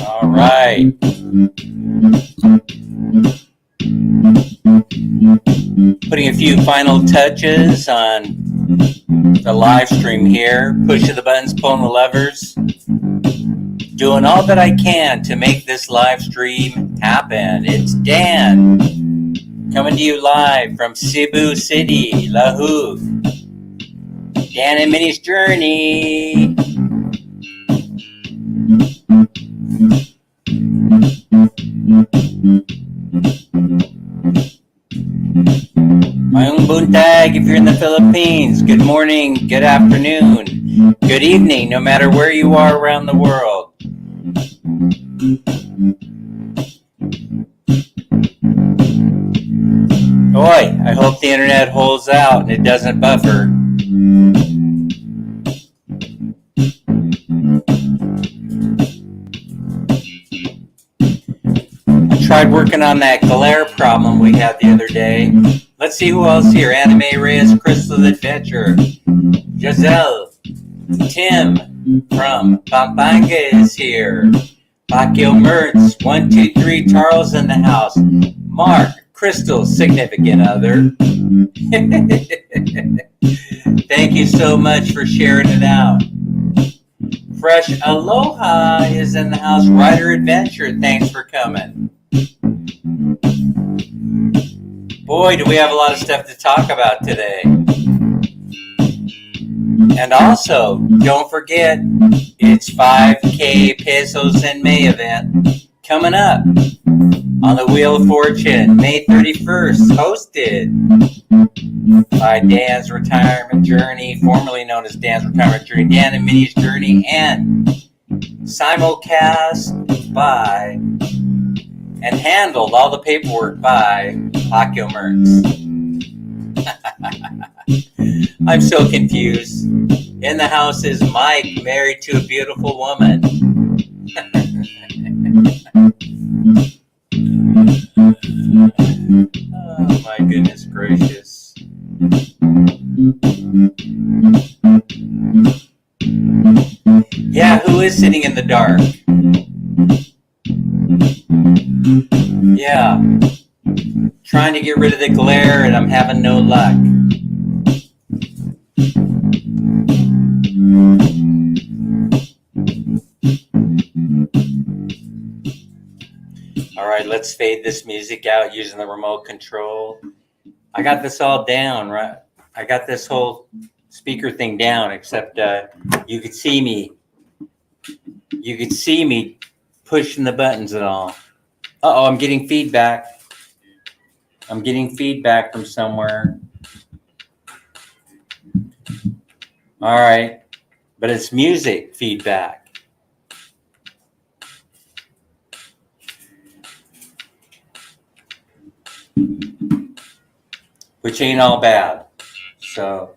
All right. Putting a few final touches on the live stream here. Pushing the buttons, pulling the levers. Doing all that I can to make this live stream happen. It's Dan coming to you live from Cebu City, Lahu. Dan and Minnie's Journey. Mayong buntag if you're in the Philippines. Good morning, good afternoon, good evening, no matter where you are around the world. Boy, I hope the internet holds out and it doesn't buffer. I tried working on that glare problem we had the other day. Let's see who else here. Anime Reyes, Crystal Adventure, Giselle, Tim from Pampanga is here. Pacquiao Mertz, 123, Charles in the house. Mark, Crystal's significant other. Thank you so much for sharing it out. Fresh Aloha is in the house. Rider Adventure, thanks for coming. Boy, do we have a lot of stuff to talk about today. And also, don't forget, it's 5K Pesos in May event coming up on the Wheel of Fortune, May 31st, hosted by Dan's Retirement Journey, formerly known as Dan's Retirement Journey, Dan and Minnie's Journey, and simulcast by and handled all the paperwork by Pacquiao Mertz. I'm so confused. In the house is Mike, married to a beautiful woman. Oh my goodness gracious. Yeah, who is sitting in the dark? Yeah. Trying to get rid of the glare and I'm having no luck. All right, let's fade this music out using the remote control. I got this all down, right? I got this whole speaker thing down, except you could see me. You could see me pushing the buttons and all. Uh-oh, I'm getting feedback. I'm getting feedback from somewhere. All right, but it's music feedback. Which ain't all bad. So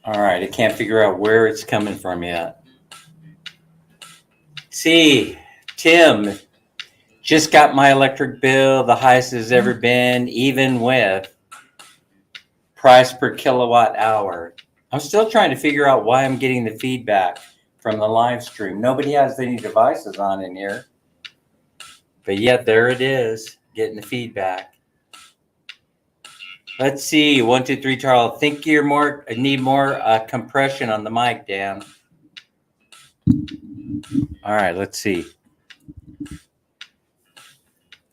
all right, I can't figure out where it's coming from yet. See, Tim, just got my electric bill, the highest it's ever been, even with price per kilowatt hour. I'm still trying to figure out why I'm getting the feedback from the live stream. Nobody has any devices on in here, but yet there it is, getting the feedback. Let's see. 1, 2, 3, Charles. Think you're need more compression on the mic, Dan. All right. Let's see.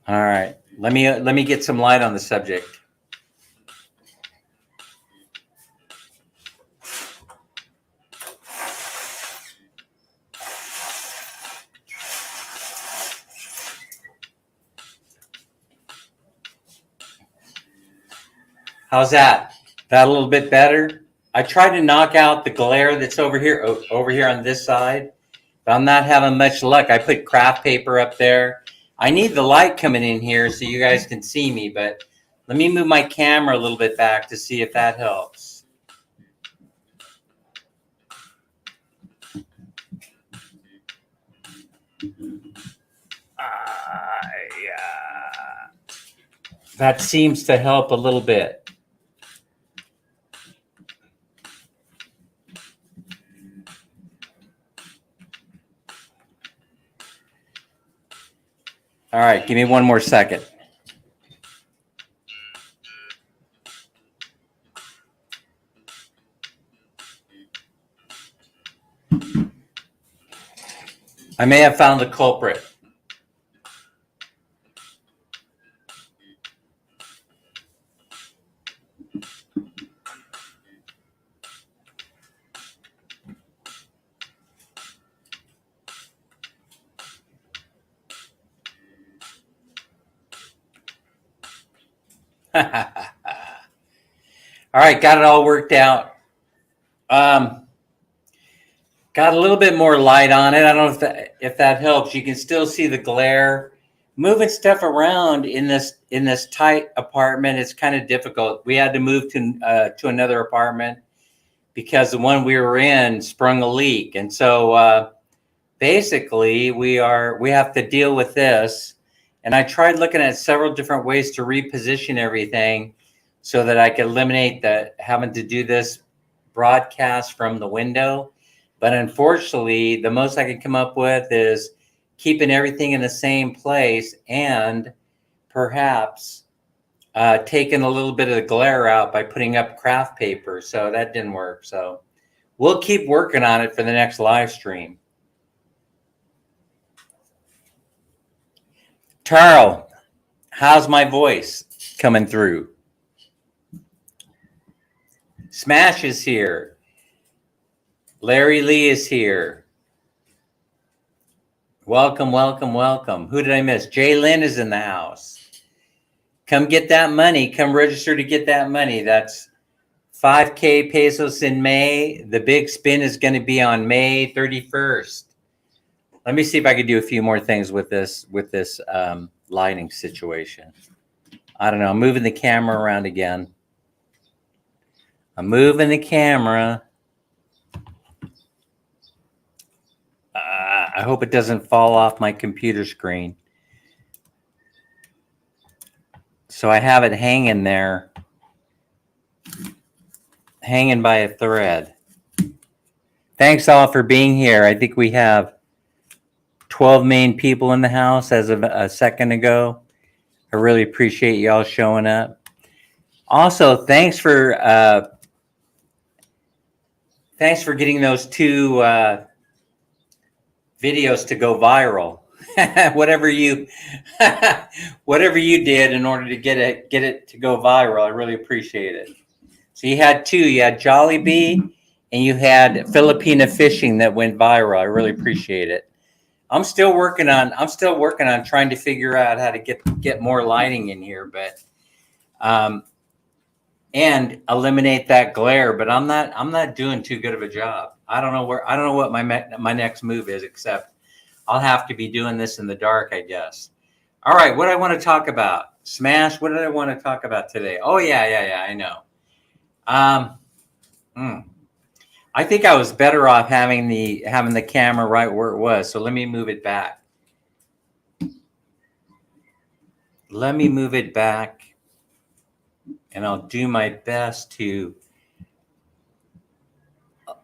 All right. Let me get some light on the subject. How's that? That a little bit better? I tried to knock out the glare that's over here on this side, but I'm not having much luck. I put craft paper up there. I need the light coming in here so you guys can see me, but let me move my camera a little bit back to see if that helps. That seems to help a little bit. All right, give me one more second. I may have found the culprit. All right, got it all worked out. Got a little bit more light on it. I don't know if that helps. You can still see the glare. Moving stuff around in this tight apartment is kind of difficult. We had to move to another apartment because the one we were in sprung a leak, and so basically we have to deal with this. And I tried looking at several different ways to reposition everything so that I could eliminate having to do this broadcast from the window. But unfortunately, the most I could come up with is keeping everything in the same place and perhaps taking a little bit of the glare out by putting up craft paper. So that didn't work. So we'll keep working on it for the next live stream. Tarl, how's my voice coming through? Smash is here. Larry Lee is here. Welcome, welcome, welcome. Who did I miss? Jay Lynn is in the house. Come get that money. Come register to get that money. That's 5K pesos in May. The big spin is going to be on May 31st. Let me see if I could do a few more things with this lighting situation. I don't know. I'm moving the camera around again. I'm moving the camera. I hope it doesn't fall off my computer screen. So I have it hanging there, hanging by a thread. Thanks all for being here. I think we have 12 main people in the house as of a second ago. I really appreciate y'all showing up. Also, thanks for getting those two videos to go viral. whatever you did in order to get it to go viral, I really appreciate it. So you had two. You had Jollibee and you had Filipina fishing that went viral. I really appreciate it. I'm still working on trying to figure out how to get more lighting in here, but and eliminate that glare. But I'm not doing too good of a job. I don't know what my next move is, except I'll have to be doing this in the dark, I guess. All right, what do I want to talk about? Smash. What did I want to talk about today? Oh yeah, I know. I think I was better off having the camera right where it was. So let me move it back. And I'll do my best to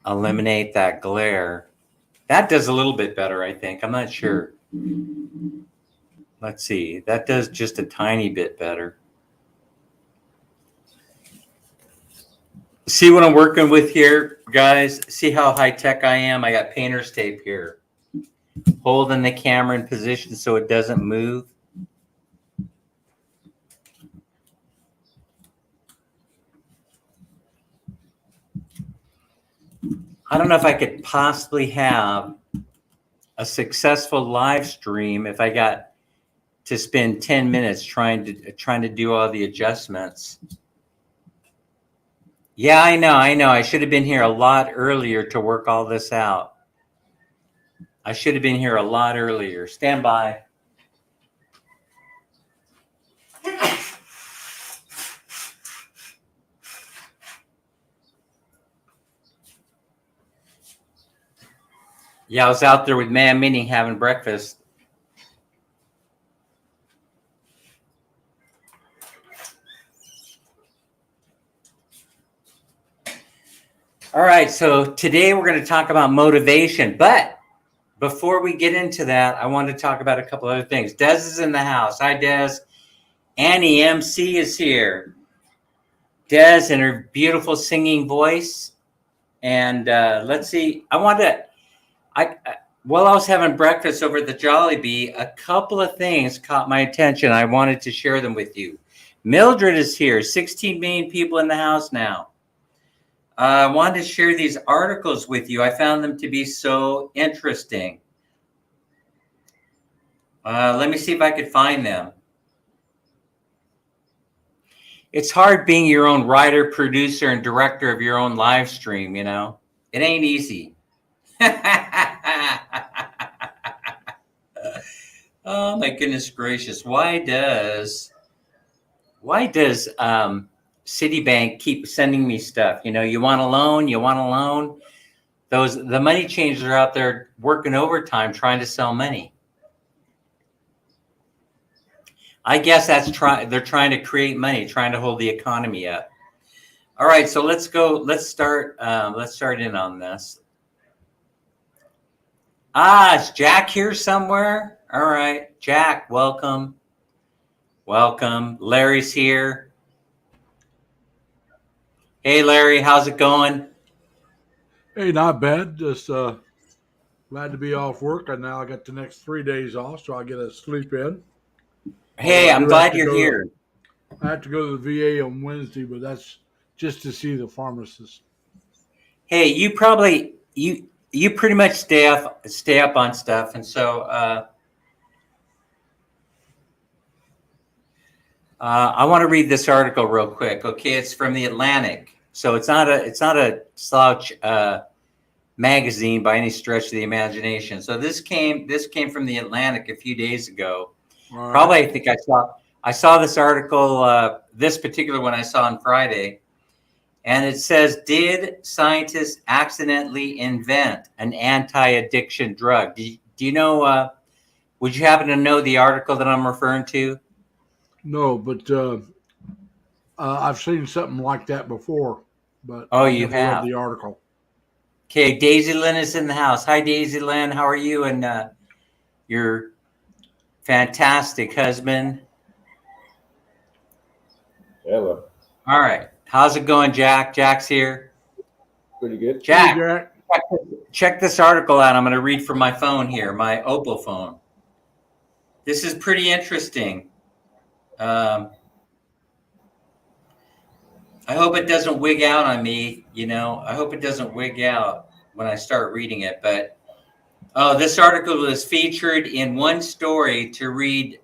eliminate that glare. That does a little bit better, I think. I'm not sure. Let's see. That does just a tiny bit better. See what I'm working with here, guys? See how high tech I am? I got painter's tape here, holding the camera in position so it doesn't move. I don't know if I could possibly have a successful live stream if I got to spend 10 minutes trying to do all the adjustments. Yeah, I know. I should have been here a lot earlier to work all this out. I should have been here a lot earlier. Stand by. Yeah, I was out there with Man Minnie having breakfast. All right, so today we're going to talk about motivation. But before we get into that, I want to talk about a couple other things. Des is in the house. Hi, Des. Annie MC is here. Des and her beautiful singing voice. And let's see. While I was having breakfast over at the Jollibee, a couple of things caught my attention. I wanted to share them with you. Mildred is here. 16 million people in the house now. I wanted to share these articles with you. I found them to be so interesting. Let me see if I could find them. It's hard being your own writer, producer, and director of your own live stream, you know? It ain't easy. Oh my goodness gracious. Why does Citibank keep sending me stuff? You know, you want a loan. The money changers are out there working overtime trying to sell money. I guess they're trying to create money, trying to hold the economy up. All right, so let's start in on this. Is Jack here somewhere? All right, Jack, welcome. Larry's here. Hey, Larry, how's it going? Hey, not bad. Just glad to be off work, and now I got the next 3 days off, so I get to sleep in. Although Hey, I'm glad you're here. I have to go to the VA on Wednesday, but that's just to see the pharmacist. Hey, you pretty much stay up on stuff, and so I want to read this article real quick. Okay, it's from the Atlantic, so it's not a slouch magazine by any stretch of the imagination. So this came from the Atlantic a few days ago. All right. Probably, I think I saw this article, this particular one I saw on Friday, and it says, "Did scientists accidentally invent an anti-addiction drug?" Do you know? Would you happen to know the article that I'm referring to? No, but I've seen something like that before, but Oh, I've you never read have. the article. Okay, Daisy Lynn is in the house. Hi, Daisy Lynn. How are you and your fantastic husband? Hello. All right. How's it going, Jack? Jack's here. Pretty good. Jack, Hey, Jack. check this article out. I'm going to read from my phone here, my Opal phone. This is pretty interesting. I hope it doesn't wig out on me. You know, I hope it doesn't wig out when I start reading it. But this article was featured in One Story to Read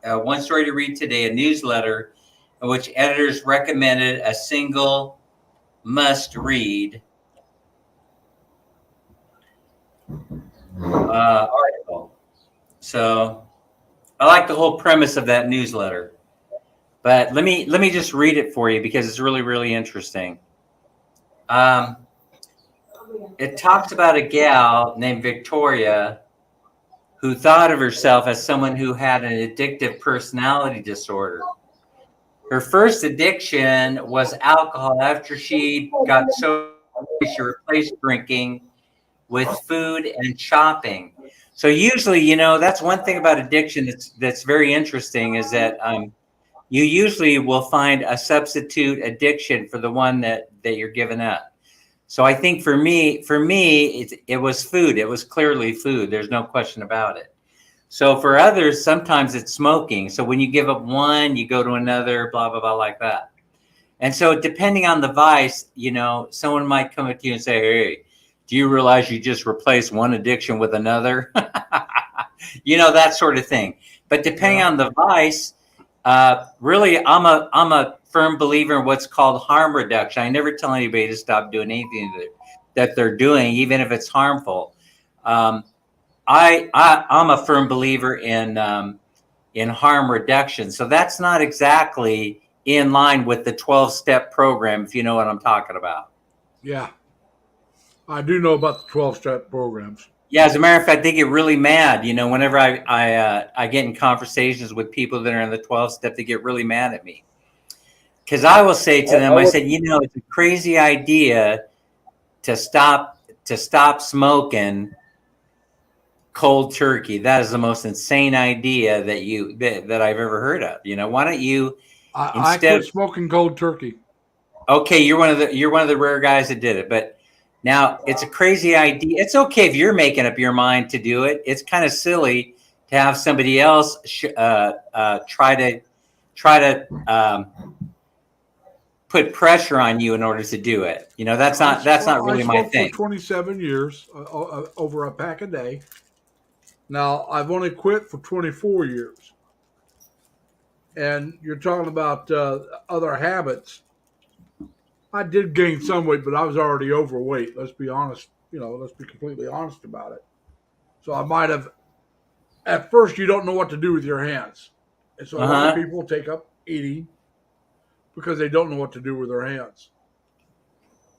today, a newsletter in which editors recommended a single must-read article. So I like the whole premise of that newsletter. But let me just read it for you because it's really, really interesting. It talks about a gal named Victoria who thought of herself as someone who had an addictive personality disorder. Her first addiction was alcohol. After she got sober, she replaced drinking with food and shopping. So usually, you know, that's one thing about addiction that's very interesting is that you usually will find a substitute addiction for the one that you're giving up. So I think for me, it was food. It was clearly food. There's no question about it. So for others, sometimes it's smoking. So when you give up one, you go to another, blah, blah, blah, like that. And so depending on the vice, someone might come up to you and say, hey, do you realize you just replaced one addiction with another? That sort of thing. But depending on the vice, really, I'm a firm believer in what's called harm reduction. I never tell anybody to stop doing anything that they're doing, even if it's harmful. I'm a firm believer in harm reduction. So that's not exactly in line with the 12-step program, if you know what I'm talking about. Yeah. I do know about the 12-step programs. Yeah, as a matter of fact, they get really mad. Whenever I get in conversations with people that are in the 12-step, they get really mad at me. Because I will say to them, I said, it's a crazy idea to stop smoking cold turkey. That is the most insane idea that I've ever heard of. Why don't you I quit smoking cold turkey. Okay, you're one of the rare guys that did it, but now it's a crazy idea. It's okay if you're making up your mind to do it. It's kind of silly to have somebody else try to put pressure on you in order to do it. That's not really my thing. I smoked for 27 years, over a pack a day. Now I've only quit for 24 years. And you're talking about other habits. I did gain some weight, but I was already overweight. Let's be honest. Let's be completely honest about it. So I might have. At first, you don't know what to do with your hands, and so a lot of people take up eating because they don't know what to do with their hands.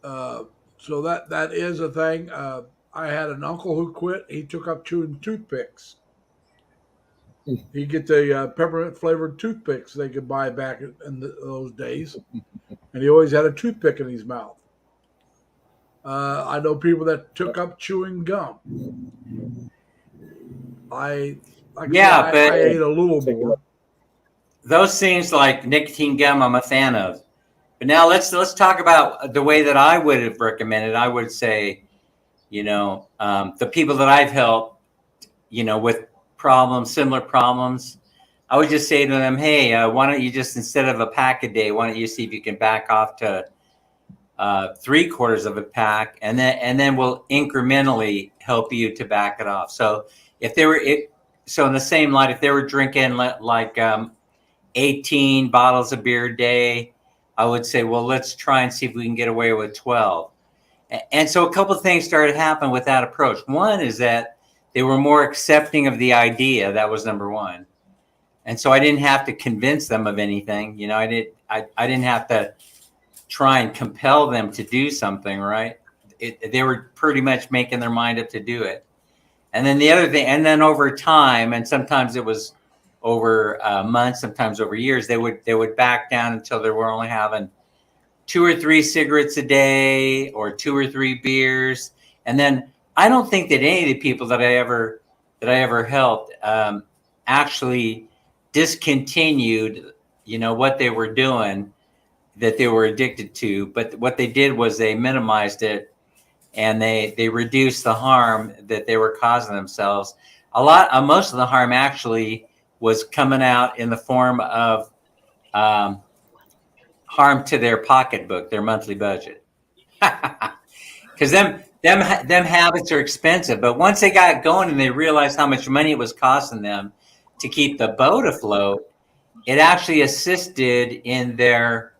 So that is a thing. I had an uncle who quit. He took up chewing toothpicks. He'd get the peppermint flavored toothpicks they could buy back in those days, and he always had a toothpick in his mouth. I know people that took up chewing gum. I ate a little more. Those things like nicotine gum, I'm a fan of. But now let's talk about the way that I would have recommended. I would say, the people that I've helped, with similar problems, I would just say to them, hey, why don't you just, instead of a pack a day, why don't you see if you can back off to 3/4 of a pack, and then we'll incrementally help you to back it off. So so in the same light, if they were drinking like 18 bottles of beer a day, I would say, well, let's try and see if we can get away with 12. And so a couple of things started to happen with that approach. One is that they were more accepting of the idea. That was number one. And so I didn't have to convince them of anything. I didn't have to try and compel them to do something, right? They were pretty much making their mind up to do it. And then the other thing, and then over time, and sometimes it was over months, sometimes over years, they would back down until they were only having 2 or 3 cigarettes a day or 2 or 3 beers. And then I don't think that any of the people that I ever helped actually discontinued, what they were doing that they were addicted to. But what they did was they minimized it, and they reduced the harm that they were causing themselves. Most of the harm actually was coming out in the form of harm to their pocketbook, their monthly budget. Because them habits are expensive. But once they got going and they realized how much money it was costing them to keep the boat afloat, it actually assisted in their,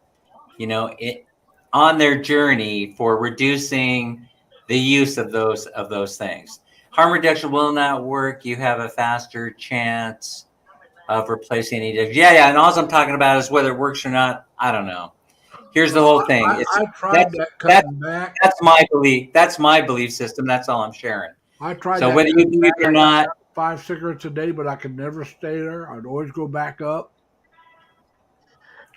on their journey for reducing the use of those things. Harm reduction will not work. You have a faster chance of replacing any addiction. Yeah. And all I'm talking about is whether it works or not. I don't know. Here's the whole thing. I tried cutting back. That's my belief. That's my belief system. That's all I'm sharing. I tried. So whether you do it or not, 5 cigarettes a day, but I could never stay there. I'd always go back up.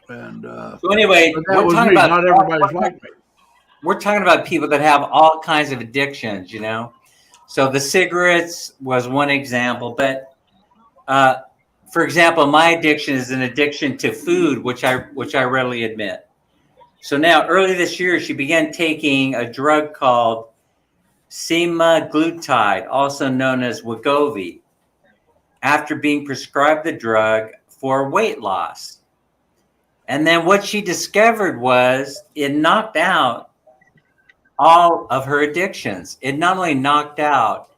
And so anyway, we're talking about not everybody's like me. We're talking about people that have all kinds of addictions, So the cigarettes was one example, but for example, my addiction is an addiction to food, which I readily admit. So now, early this year, she began taking a drug called semaglutide, also known as Wegovy, after being prescribed the drug for weight loss. And then what she discovered was it knocked out all of her addictions. It not only knocked out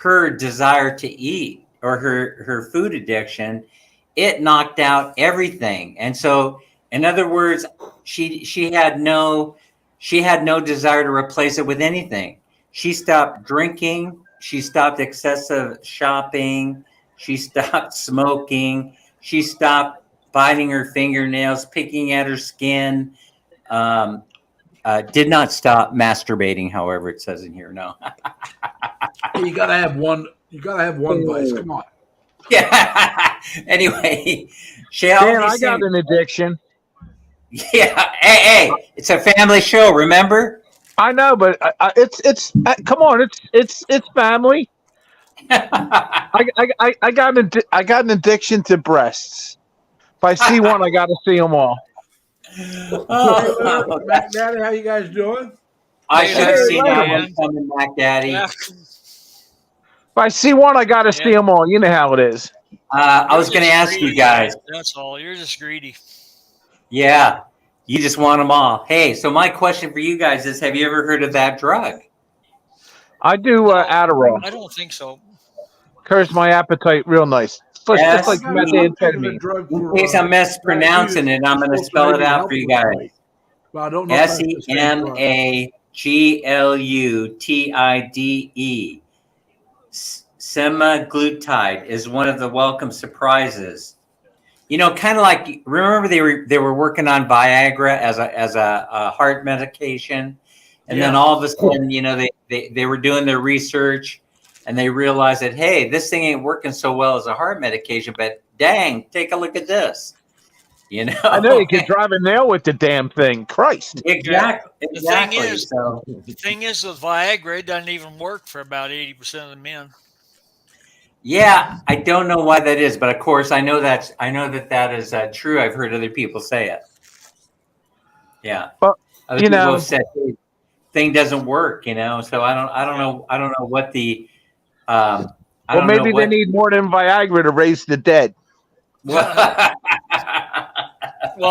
her desire to eat or her food addiction, it knocked out everything. And so, in other words, she had no desire to replace it with anything. She stopped drinking, she stopped excessive shopping, she stopped smoking, she stopped biting her fingernails, picking at her skin. Did not stop masturbating, however, it says in here. No. You gotta have one. You gotta have one vice. Come on. Yeah. Anyway, Dan, I got an addiction. Yeah. Hey, it's a family show. Remember? I know, but it's come on, it's family. I got an addiction to breasts. If I see one, I got to see them all. Oh, Mac Daddy, how you guys doing? I should have seen that man. one coming, Mac Daddy. Yeah. If I see one, I got to see them all. You know how it is. I was going to ask you guys. That's all. You're just greedy. Yeah, you just want them all. Hey, so my question for you guys is: have you ever heard of that drug? I do Adderall. I don't think so. Cures my appetite real nice. It's Yes. like methamphetamine. In case I'm mispronouncing it, I'm going to spell it out for you guys. Well, I don't know. if that's the same drug. SEMAGLUTIDE. Semaglutide is one of the welcome surprises. You know, kind of like, remember they were working on Viagra as a heart medication, and then all of a sudden, you know, they were doing their research and they realized that, hey, this thing ain't working so well as a heart medication, but dang, take a look at this. You know, I know you can drive a nail with the damn thing. Christ. Exactly. The thing is, with Viagra, it doesn't even work for about 80% of the men. Yeah, I don't know why that is, but of course I know that is true. I've heard other people say it. Yeah, but other people have said hey, thing doesn't work. You know, so I don't know what the. Well, maybe they need more than Viagra to raise the dead. Well,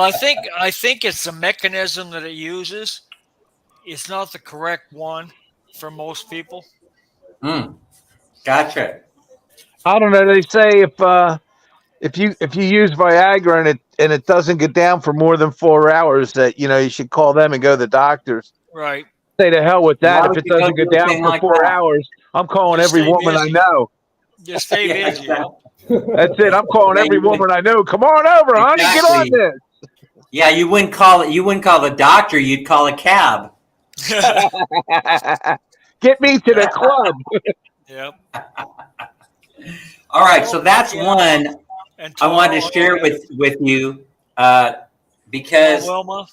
I think it's the mechanism that it uses. It's not the correct one for most people. Gotcha. I don't know. They say if you use Viagra and it doesn't get down for more than 4 hours, that you should call them and go to the doctors. Right. Say to hell with that. Why If it doesn't get down for like 4 that? hours, I'm calling Just every stay woman busy. I know. Just stay busy. That's it. I'm calling every woman I know. Come on over, honey. Get on this. Yeah, you wouldn't call the doctor. You'd call a cab. Get me to the club. Yep. All right, so that's one I wanted to share with you because Wilma.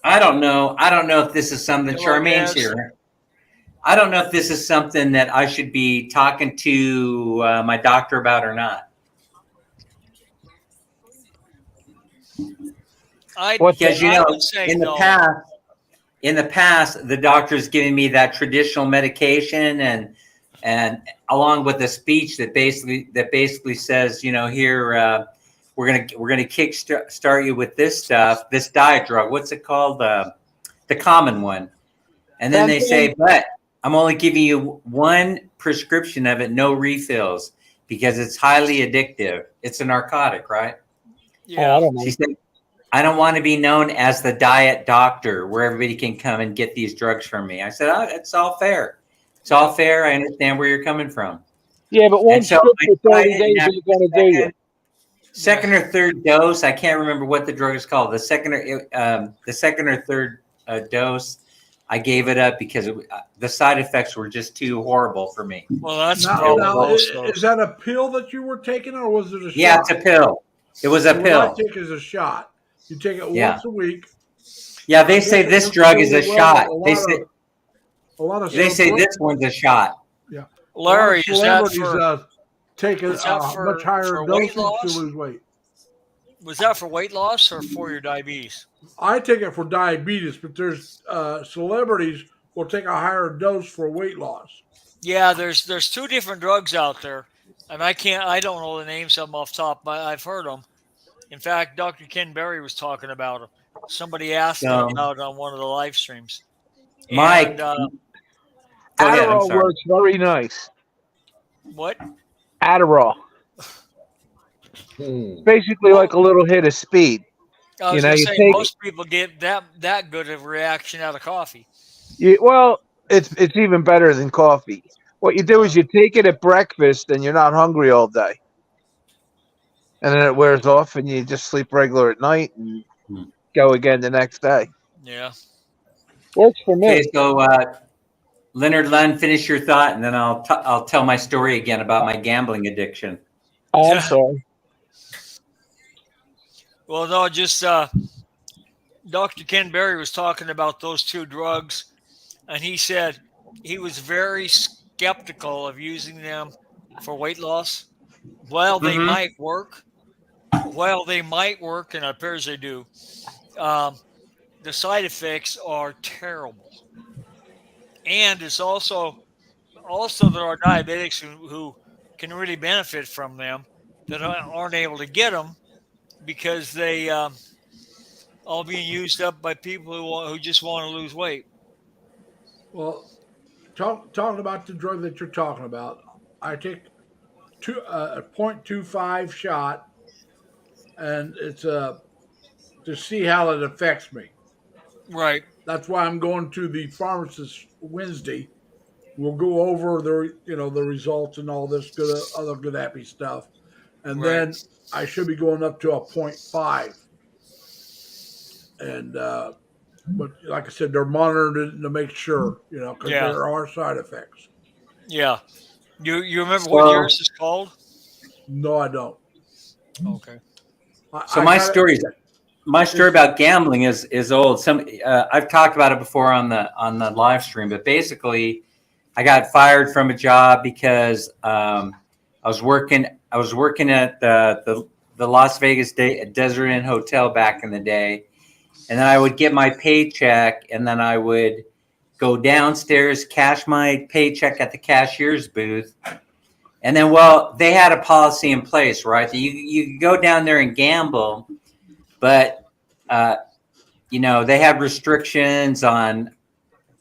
I don't know if this is something Charmaine's here. I don't know if this is something that I should be talking to my doctor about or not. Because in the past, the doctor's giving me that traditional medication and along with a speech that basically says, here we're gonna kick start you with this stuff, this diet drug. What's it called? The common one. And then they say, but I'm only giving you one prescription of it, no refills, because it's highly addictive. It's a narcotic, right? Yeah. She said, I don't want to be known as the diet doctor where everybody can come and get these drugs from me. I said, it's all fair. It's all fair. I understand where you're coming from. Yeah, but one script for 30 days ain't going to do you. Second or third dose, I can't remember what the drug is called. The second or third dose, I gave it up because the side effects were just too horrible for me. Well, that's is that a pill that you were taking, or was it a shot? Yeah, it's a pill. It was a pill. What I take is a shot. You take it once a week. Yeah, they say this drug is a shot. They say a lot of this one's a shot. Yeah, Larry, is that for take a Was that much higher for weight dosage to loss? lose weight. Was that for weight loss or for your diabetes? I take it for diabetes, but there's celebrities will take a higher dose for weight loss. Yeah, there's two different drugs out there, and I don't know the names of them off the top, but I've heard them. In fact, Dr. Ken Berry was talking about them. Somebody asked him So, about it on one of the live streams, and Mike, go ahead. I'm Adderall sorry. works very nice. what? Adderall, Hmm. basically like a little hit of speed. I You was know, gonna you say take most people get that good of a reaction out of coffee. well, it's even better than coffee. What you do is you take it at breakfast, and you're not hungry all day, and then it wears off, and you just sleep regular at night and Hmm. go again the next day. Yeah. Works for Okay, me. so Leonard Lund, finish your thought, and then I'll tell my story again about my gambling addiction. Oh, I'm sorry. Well, no, just Dr. Ken Berry was talking about those two drugs, and he said he was very skeptical of using them for weight loss. While they Mm-hmm. might work, and it appears they do, the side effects are terrible. And it's also there are diabetics who can really benefit from them that aren't able to get them because they all being used up by people who just want to lose weight. Well, talking about the drug that you're talking about, I take a 0.25 shot, and it's to see how it affects me. Right, That's why I'm going to the pharmacist Wednesday. We'll go over the results and all this good other good happy stuff, and right. then I should be going up to a 0.5. And but like I said, they're monitoring it to make sure, because Yeah, there are side effects. yeah. You remember what So, yours is called? No, I don't. Okay. so I my got it. story about gambling is old. I've talked about it before on the live stream, but basically, I got fired from a job because I was working at the Las Vegas Desert Inn Hotel back in the day, and then I would get my paycheck, and then I would go downstairs, cash my paycheck at the cashier's booth. And then, well, they had a policy in place, right? That you could go down there and gamble, but they had restrictions on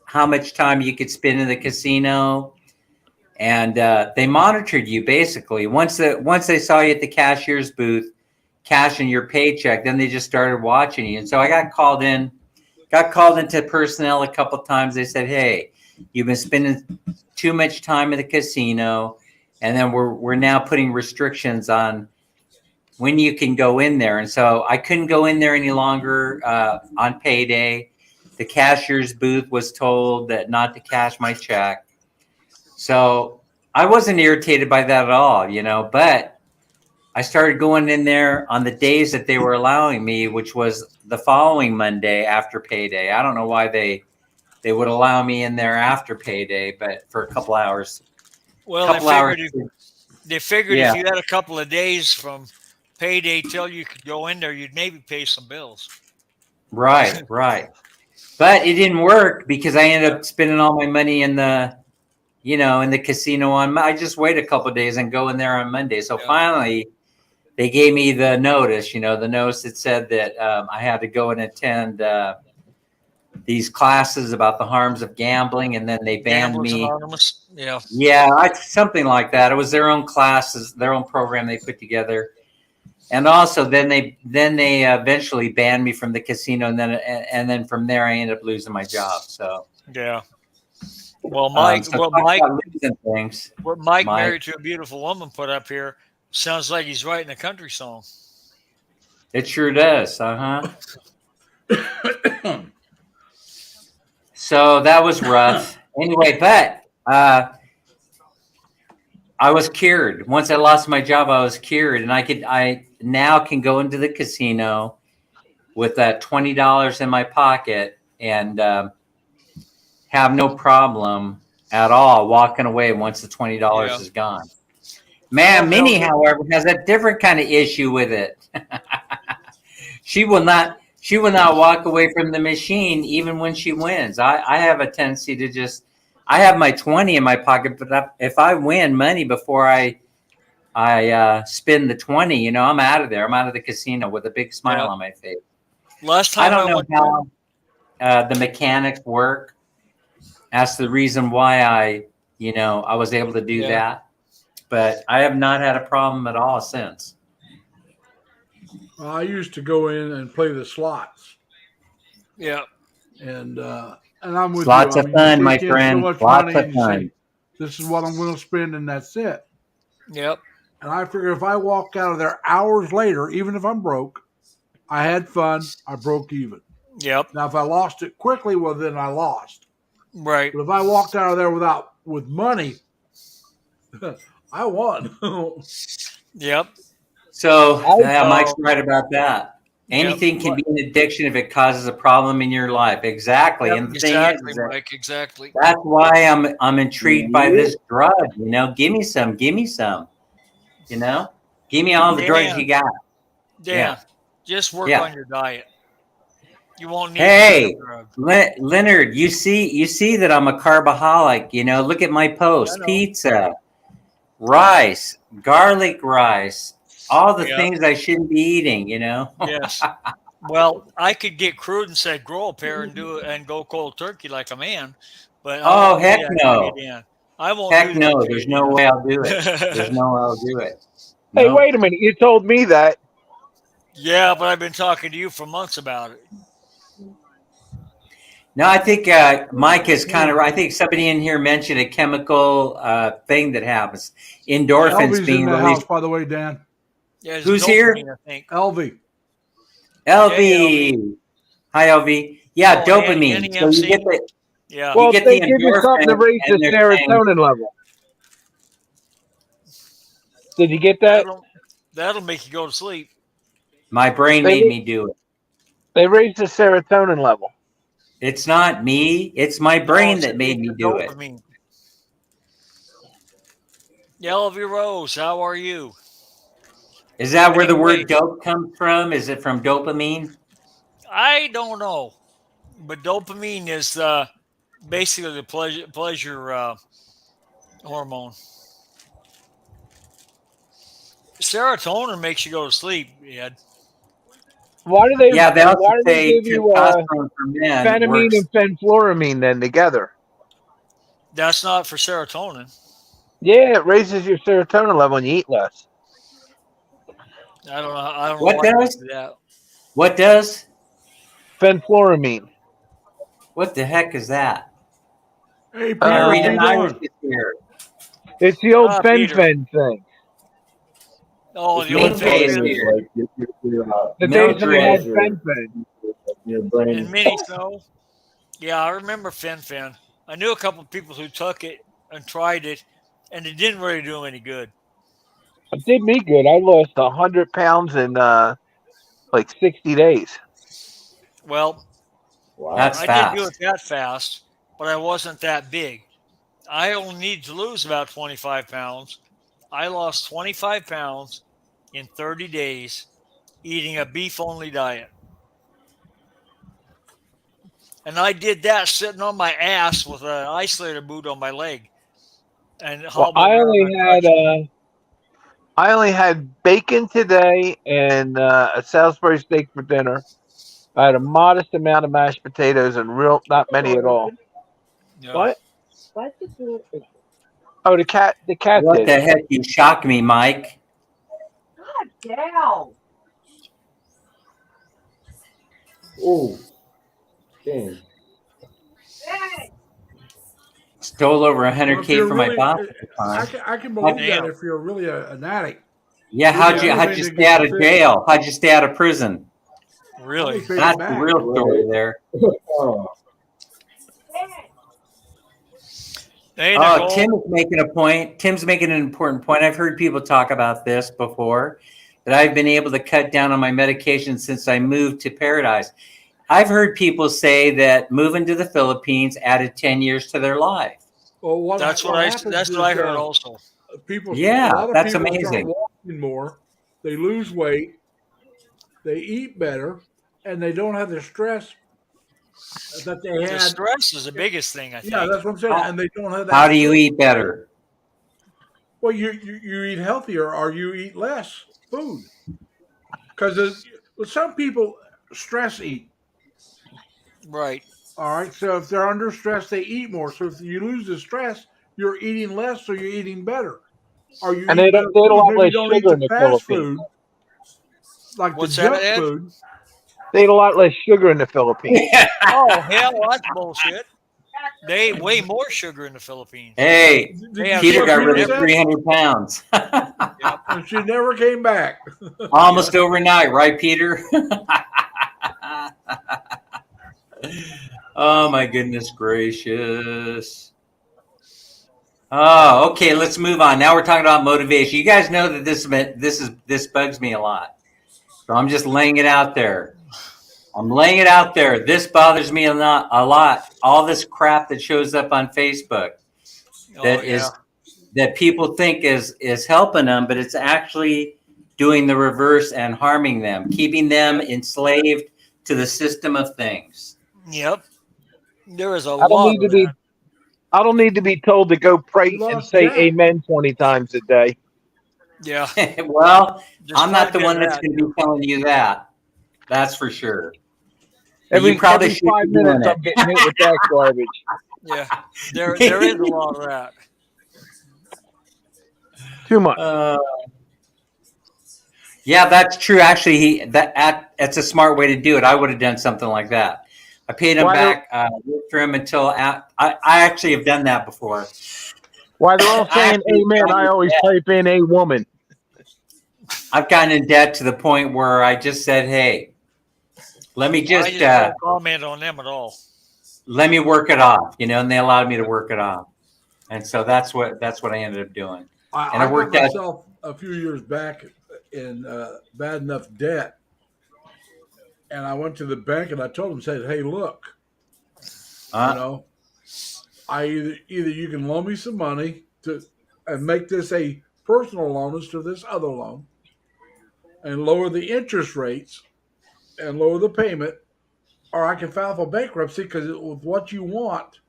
how much time you could spend in the casino, and they monitored you basically. Once they saw you at the cashier's booth, cashing your paycheck, then they just started watching you. And so I got called into personnel a couple of times. They said, "Hey, you've been spending too much time at the casino, and then we're now putting restrictions on when you can go in there." And so I couldn't go in there any longer on payday. The cashier's booth was told that not to cash my check. So I wasn't irritated by that at all, but I started going in there on the days that they were allowing me, which was the following Monday after payday. I don't know why they would allow me in there after payday, but for a couple hours. Well, Couple hours. they figured Yeah. if you had a couple of days from payday till you could go in there, you'd maybe pay some bills. Right. But it didn't work because I ended up spending all my money in the casino I just wait a couple of days and go in there on Monday. So finally, they gave me the notice. The notice that said that I had to go and attend these classes about the harms of gambling, and then they banned Gamblers me. Anonymous. Yeah. Yeah, something like that. It was their own classes, their own program they put together. And also, then they eventually banned me from the casino, and then from there, I ended up losing my job. So Yeah. Well, Mike, so what talk Mike, about losing things. what Mike married to a beautiful woman put up here sounds like he's writing a country song. It sure does. So that was rough. Anyway, but I was cured. Once I lost my job, I was cured, and I now can go into the casino with that $20 in my pocket and have no problem at all walking away once the $20 is gone. Ma'am Well, Minnie, Helga, however, has a different kind of issue with it. She will not. She will not walk away from the machine even when she wins. I have a tendency to just. I have my 20 in my pocket, but if I win money before I spend the 20, I'm out of there. I'm out of the casino with a big smile yeah. on my face. Last I time I don't know went, how the mechanics work. That's the reason why I was able to do yeah, that. But I have not had a problem at all since. I used to go in and play the slots, yeah, and I'm It's with you. lots I of mean, you fun, my take in so friend. much Lots money of and you say, fun. "This is what I'm going to spend," and that's it. yep, And I figure if I walk out of there hours later, even if I'm broke, I had fun. I broke even. yep, Now, if I lost it quickly, well, then I lost. right. But if I walked out of there with money, I won. Yep, So Mike's so, right about that. yep, Anything can be an addiction if it causes a problem in your life. Exactly. yep, And the thing exactly, is that Mike, exactly. that's why I'm intrigued by Yeah. this drug. Give me some. Give me some. Give me all the drugs Dan, you got. Dan, Yeah. just work Yeah. on your diet. You won't need the damn Hey, drug. Leonard, you see that I'm a carbaholic. Look at my I post: know. pizza, rice, garlic rice, all the Yep. things I shouldn't be eating. Yes. Well, I could get crude and say grow a pair and do it and go cold turkey like a man, but I Oh, won't do heck that to you, no. Dan. I won't Heck do that no. to There's you, no way I'll do it. There's Dan. no way I'll do it. Hey, Nope. wait a minute. You told me that. Yeah, but I've been talking to you for months about it. No, I think Mike is kind of. I think somebody in here mentioned a chemical thing that happens. Endorphins Elvie's in being the house, released. by the way, Dan. Yeah, it's Who's here? dopamine, I think. Elvie. Hey, LV. LV. Hi, LV. Yeah, Oh, dopamine. So you get NEMC. the Yeah. you Well, get they the give you something to endorphin, raise the and they're saying, serotonin level. Did you get that? That'll make you go to sleep. my brain They made me do it. they raise the serotonin level. It's not me. It's my No, brain that made it's me the do it. dopamine. Yeah, LV Rose, how are you? Is that where the Anyway, word dope comes from? Is it from dopamine? I don't know, but dopamine is basically the pleasure hormone. Serotonin makes you go to sleep, Ed. Why do they Yeah, they also why do they say give you testosterone for men phenamine works. and fenfluramine then together? That's not for serotonin. Yeah, it raises your serotonin level when you eat less. I don't know. I don't know What why they does? do that. What does? Fenfluramine. What the heck is that? Hey, Peter, how Rita you Irish doing? is here. It's the old Peter. fen thing. Oh, It's the old Main not Bay is fen. funny, here. like your The days when they Mildred. had pleasure, fen. your And brain. mini snow. Yeah, I remember fen. I knew a couple of people who took it and tried it, and it didn't really do them any good. It did me good. I lost 100 pounds in like 60 days. Well, That's Wow. I didn't do it fast. that fast, but I wasn't that big. I only need to lose about 25 pounds. I lost 25 pounds in 30 days eating a beef only diet. And I did that sitting on my ass with an isolator boot on my leg and Well, hobbling around on a crutch. I only had bacon today and a Salisbury steak for dinner. I had a modest amount of mashed potatoes and not many at all. Yeah. What? Oh, the cat What did. the heck? You shocked me, Mike. Oh, dang. Stole over Well, if 100K you're from my really, boss at the time. I can believe that Damn. if you're really an addict, Yeah, do Yeah. how'd anything you to stay get out you of fixed. jail? How'd you stay out of prison? Really? Probably paid it That's the back. real story there. Oh, Hey, Oh, Nicole. Tim is making a point. Tim's making an important point. I've heard people talk about this before, that I've been able to cut down on my medication since I moved to Paradise. I've heard people say that moving to the Philippines added 10 years to their life. Well, That's what what happens that's what I is heard also. people, a Yeah, lot of that's people start amazing. walking more, they lose weight, they eat better, and they don't have the stress that they The had. stress is the biggest thing, I Yeah, think. that's what I'm saying. How, And they don't have that how do you stress. eat better? Well, you eat healthier or you eat less food. Because some people stress eat. Right. All right. So if they're under stress, they eat more. So if you lose the stress, you're eating less, so you're eating better. Or you And eat better they eat a food. lot Maybe you less don't eat sugar the in the fast Philippines. food, like the What's that, junk Ed? food. They eat a lot less sugar in the Philippines. Oh, hell, that's bullshit. They eat way more sugar in the Philippines. Hey, They Did you have see Peter what got sugar in rid Peter of said? everything. 300 pounds. Yep. And she never came back. Almost overnight, right, Peter? Oh, my goodness gracious. Oh, okay. Let's move on. Now we're talking about motivation. You guys know that this bugs me a lot. So I'm just laying it out there. I'm laying it out there. This bothers me a lot. All this crap that shows up on Facebook Oh, that yeah. is that people think is helping them, but it's actually doing the reverse and harming them, keeping them enslaved to the system of things. Yep. There is a I don't lot need of to be that. I don't need to be told to go You pray and lost say Jack. amen 20 times a day. Yeah. Well, There's I'm quite not a the bit of one that's that, going to too. be telling you that. That's for sure. But you probably Every should be 5 minutes doing I'm getting hit with that garbage. Yeah. There is a it. lot of that. Too much. Yeah, that's true. Actually, that's a smart way to do it. I would have done something like that. I paid him Why they're back, worked for him until I actually have done that before. why they're all I saying actually amen, I always type in a woman. I've gotten in debt to the point where I just said, "Hey, let me I just just don't comment on them at all. let me work it off," and they allowed me to work it off, and so that's what I ended up doing, and I it got worked out. myself a few years back in bad enough debt, and I went to the bank and I told them, said, "Hey, look, you Uh, know, I either you can loan me some money to and make this a personal loan instead of this other loan, and lower the interest rates and lower the payment, or I can file for bankruptcy because with what you want,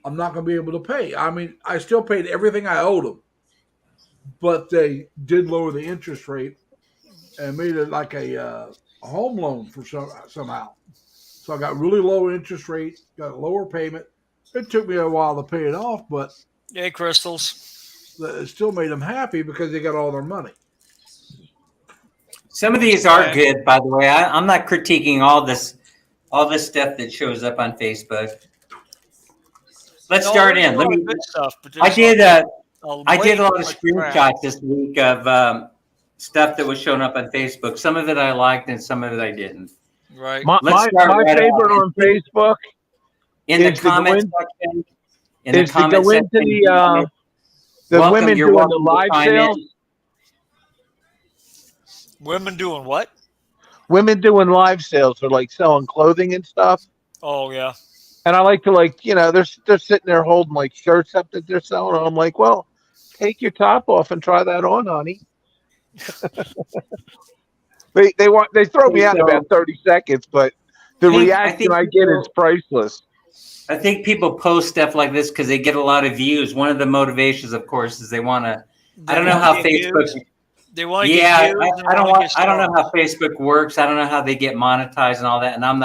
I'm not going to be able to pay." I mean, I still paid everything I owed them, but they did lower the interest rate and made it like a home loan for somehow. So I got really low interest rate, got a lower payment. It took me a while to pay it off, but Hey, Crystals. it still made them happy because they got all their money. some of these are Right. good, by the way. I'm not critiquing all this stuff that shows up on Facebook. Let's No, start there's a in. Let lot me. of good stuff, but I there's did I way did a lot too of much crap. screenshots this week of stuff that was showing up on Facebook. Some of it I liked, and some of it I didn't. Right. Let's start My right favorite off on Facebook in the is to go comment in section. In the is to comment go section, into the welcome. women You're doing the welcome to live chime sales. in. Women doing what? Women doing live sales are like selling clothing and stuff. Oh, yeah. And I like to they're sitting there holding like shirts up that they're selling. And I'm like, well, take your top off and try that on, honey. They throw me Okay, out in about so 30 seconds, but the I reaction think I get is priceless. people post stuff like this because they get a lot of views. One of the motivations, of course, is they want to. I They don't know want to how get Facebook. views. They want to get Yeah, views and want to get I don't know stars. how Facebook works. I don't know how they get monetized and all that. And I'm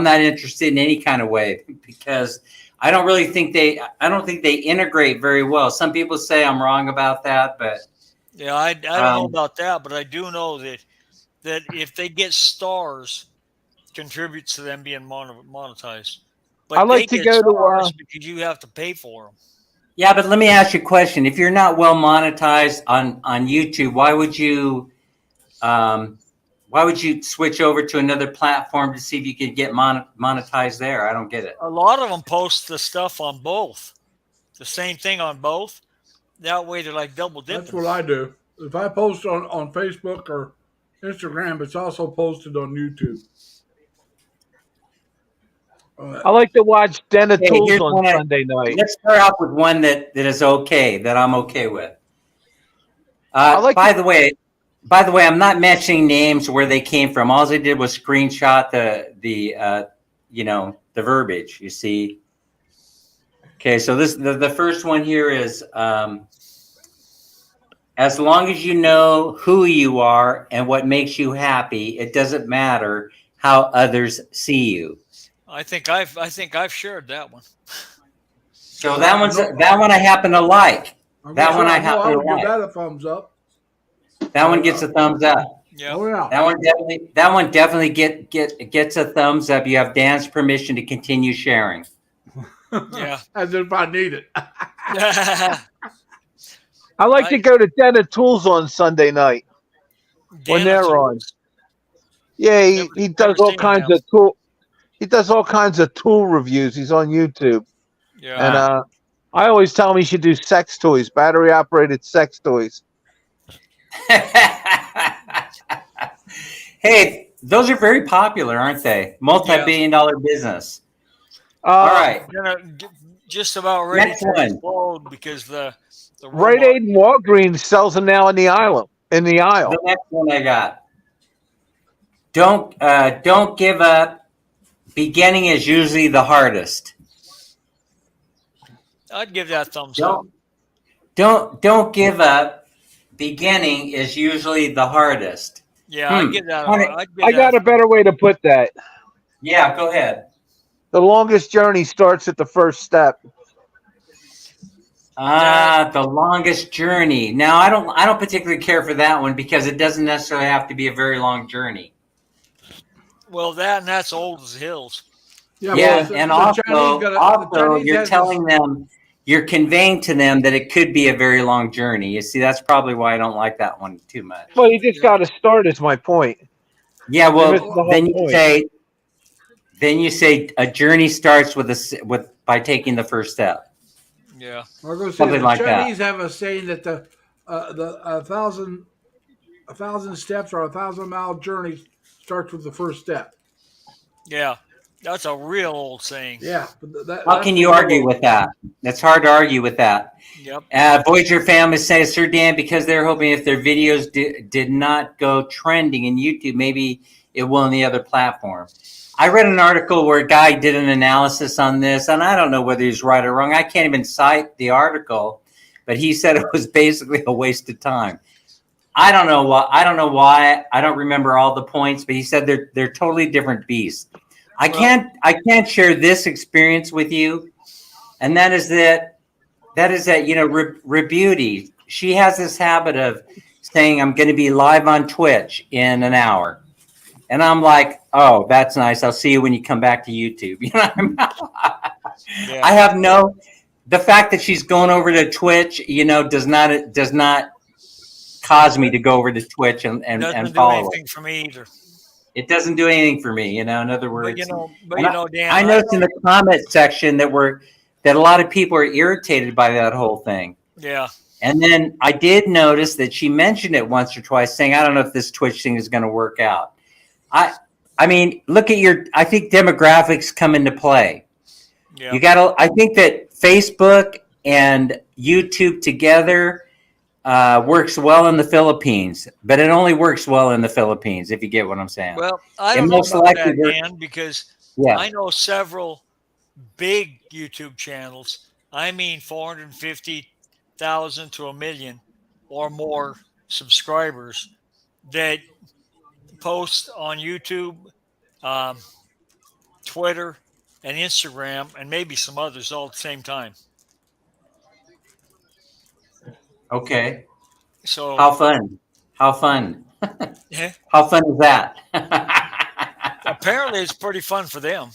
not interested in any kind of way because I don't think they integrate very well. Some people say I'm wrong about that, but Yeah, I don't know about that, but I do know that if they get stars, contributes to them being monetized. I But they like to get go stars to because you have to pay for them. yeah, but let me ask you a question. If you're not well monetized on YouTube, why would you switch over to another platform to see if you could get monetized there? I don't get it. A lot of them post the stuff on both, the same thing on both. That way they're like double That's dipping. what I do. If I post on Facebook or Instagram, it's also posted on YouTube. I like to watch Den of Hey, Tools here's on one. Sunday night. Let's start off with one that is okay, that I'm okay with. I like By the way, I'm not mentioning names where they came from. All I did was screenshot the verbiage. You see. Okay, so the first one here is as long as you know who you are and what makes you happy, it doesn't matter how others see you. I think I've shared that one. So No, that one I happen to like. I'm gonna That say one I I know I happen to would give like. that a thumbs up. That one gets a thumbs up. Yeah. Oh yeah. That one definitely gets a thumbs up. You have Dan's permission to continue sharing. Yeah. As if I need it. I like to go to Den of Tools on Sunday night when Dan they're on. Tools. Yeah, Never, he does never all seen kinds them. of tool. He does all kinds of tool reviews. He's on YouTube, Yeah. and I always tell him he should do sex toys, battery operated sex toys. Hey, those are very popular, aren't they? Multi-billion-dollar business. All right, Just about ready next to one. explode because the Rite robot. Aid and Walgreens sells them now in the aisle. The next one I got. Don't give up. Beginning is usually the hardest. I'd give that a thumbs up. Don't give up. Beginning is usually the hardest. Yeah, I'd give that. Funny. I'd give I that got a better way to put that. Yeah, go ahead. The longest journey starts at the first step. The longest journey. Now, I don't particularly care for that one because it doesn't necessarily have to be a very long journey. Well, that's old as hills. Yeah, well, and the Chinese also has you're this- telling them, you're conveying to them that it could be a very long journey. You see, that's probably why I don't like that one too much. Well, you just got to start. Is my point. Yeah, You're missing well, the whole then you point. say a journey starts with by taking the first step. Yeah. I was going to say Something the like that. Chinese have a saying that the 1,000 steps or 1,000-mile journey starts with the first step. Yeah. That's a real old saying. Yeah, but How can you argue with that? It's hard to argue with that. Yep. Voyager family says, Sir Dan, because they're hoping if their videos did not go trending in YouTube, maybe it will on the other platform. I read an article where a guy did an analysis on this, and I don't know whether he's right or wrong. I can't even cite the article, but he said it was basically a waste of time. I don't know why. I don't remember all the points, but he said they're totally different beasts. I can't share this experience with you, and that is that Rebuty, she has this habit of saying, I'm going to be live on Twitch in an hour. And I'm like, oh, that's nice. I'll see you when you come back to YouTube. You know what I mean? Yeah. I have the fact that she's going over to Twitch, does not cause me to go over to Twitch and Doesn't do follow anything it. for me either. It doesn't do anything for me, in other words. Dan, I noticed in the comment section that a lot of people are irritated by that whole thing. Yeah. And then I did notice that she mentioned it once or twice, saying, I don't know if this Twitch thing is going to work out. I mean, look at I think demographics come into play. Yeah. I think that Facebook and YouTube together works well in the Philippines, but it only works well in the Philippines, if you get what I'm saying. Well, I don't know about that, Dan, because I know several big YouTube channels. I mean, 450,000 to 1 million or more subscribers that post on YouTube, Twitter, and Instagram, and maybe some others all at the same time. Okay. So How fun? yeah, How fun is that? apparently it's pretty fun for them.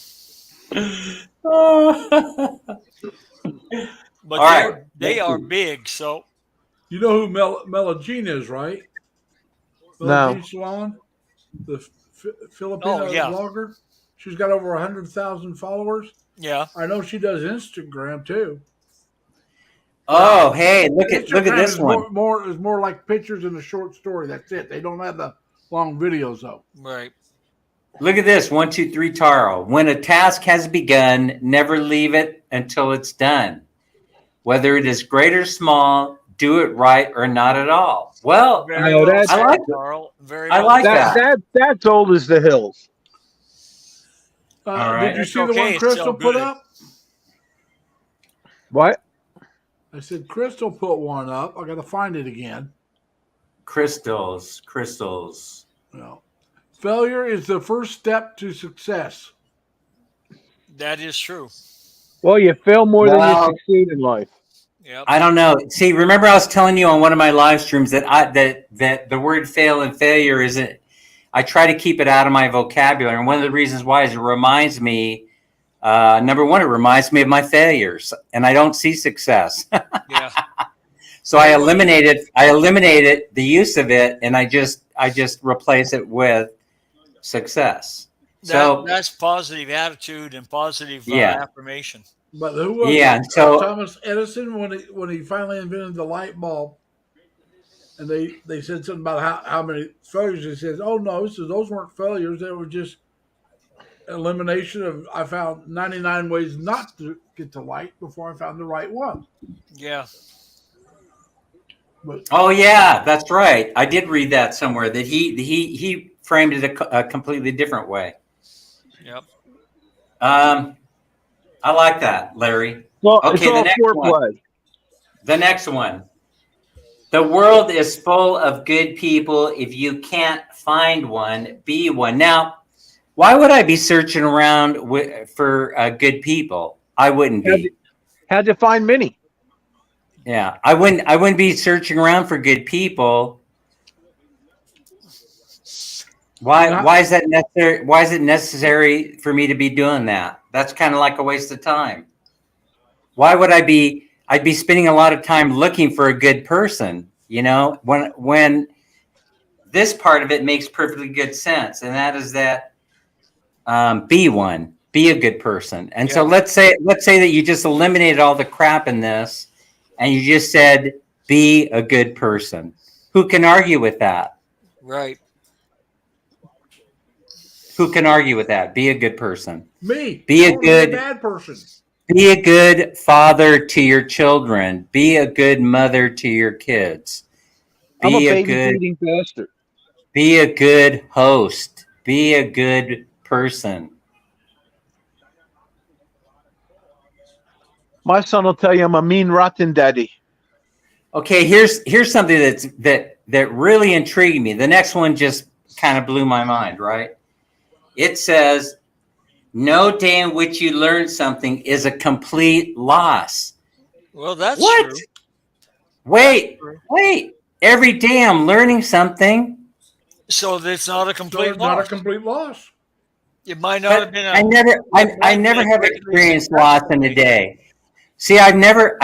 But they are big, so. You know who Melagene is, right? Melagene Salon, the Filipino blogger. She's got over 100,000 followers. Yeah. I know she does Instagram too. Oh, hey, look at this one. Is more like pictures and a short story. That's it. They don't have the long videos though. Right. Look at this. 1, 2, 3, Taro. When a task has begun, never leave it until it's done. Whether it is great or small, do it right or not at all. Well, Very No, well that's- said, I like it. Carl. Very I well like said. That's old as the hills. All right. Did you It's see the okay, one it's Crystal so put good. up? What? I said Crystal put one up. I got to find it again. Crystals. No. Failure is the first step to success. That is true. Well, you fail more than you Well- succeed in life. Yep. I don't know. See, remember I was telling you on one of my live streams that that the word fail and failure isn't. I try to keep it out of my vocabulary, and one of the reasons why is it reminds me. Number one, it reminds me of my failures, and I don't see success. Yeah. So I eliminated the use of it, and I just replace it with success. So That's positive attitude and positive Yeah. affirmation. But who was Yeah, it? so- Thomas Edison when he finally invented the light bulb, and they said something about how many failures. He says, "Oh no, he says those weren't failures. They were just elimination of. I found 99 ways not to get to light before I found the right one." Yeah. But oh yeah, that's right. I did read that somewhere that he framed it a completely different way. Yep. I like that, Larry. Well, Okay, it's the all next foreplay. The next one. The world is full of good people. If you can't find one, be one. Now, why would I be searching around for good people? I wouldn't be. How'd you find Minnie? Yeah, I wouldn't be searching around for good people. Why is that necessary? Why is it necessary for me to be doing that? That's kind of like a waste of time. Why would I'd be spending a lot of time looking for a good person, when this part of it makes perfectly good sense, and that is that be a good person. And so let's say that you just eliminated all the crap in this and you just said be a good person. Who can argue with that? Right. Who can argue with that? Be a good person. me, Be I a wanna good bad person. Be a good father to your children. Be a good mother to your kids. I'm a Be a baby good feeding bastard. Be a good host. Be a good person. My son will tell you I'm a mean, rotten daddy. Okay, here's something that really intrigued me. The next one just kind of blew my mind, right? It says, no day in which you learn something is a complete loss. Well, that's What? true. Wait. True. Every day I'm learning something. So it's not a So complete it's not a loss. complete loss. It might not But have been I might never be a have greatly experienced successful loss in a day. day. See, I never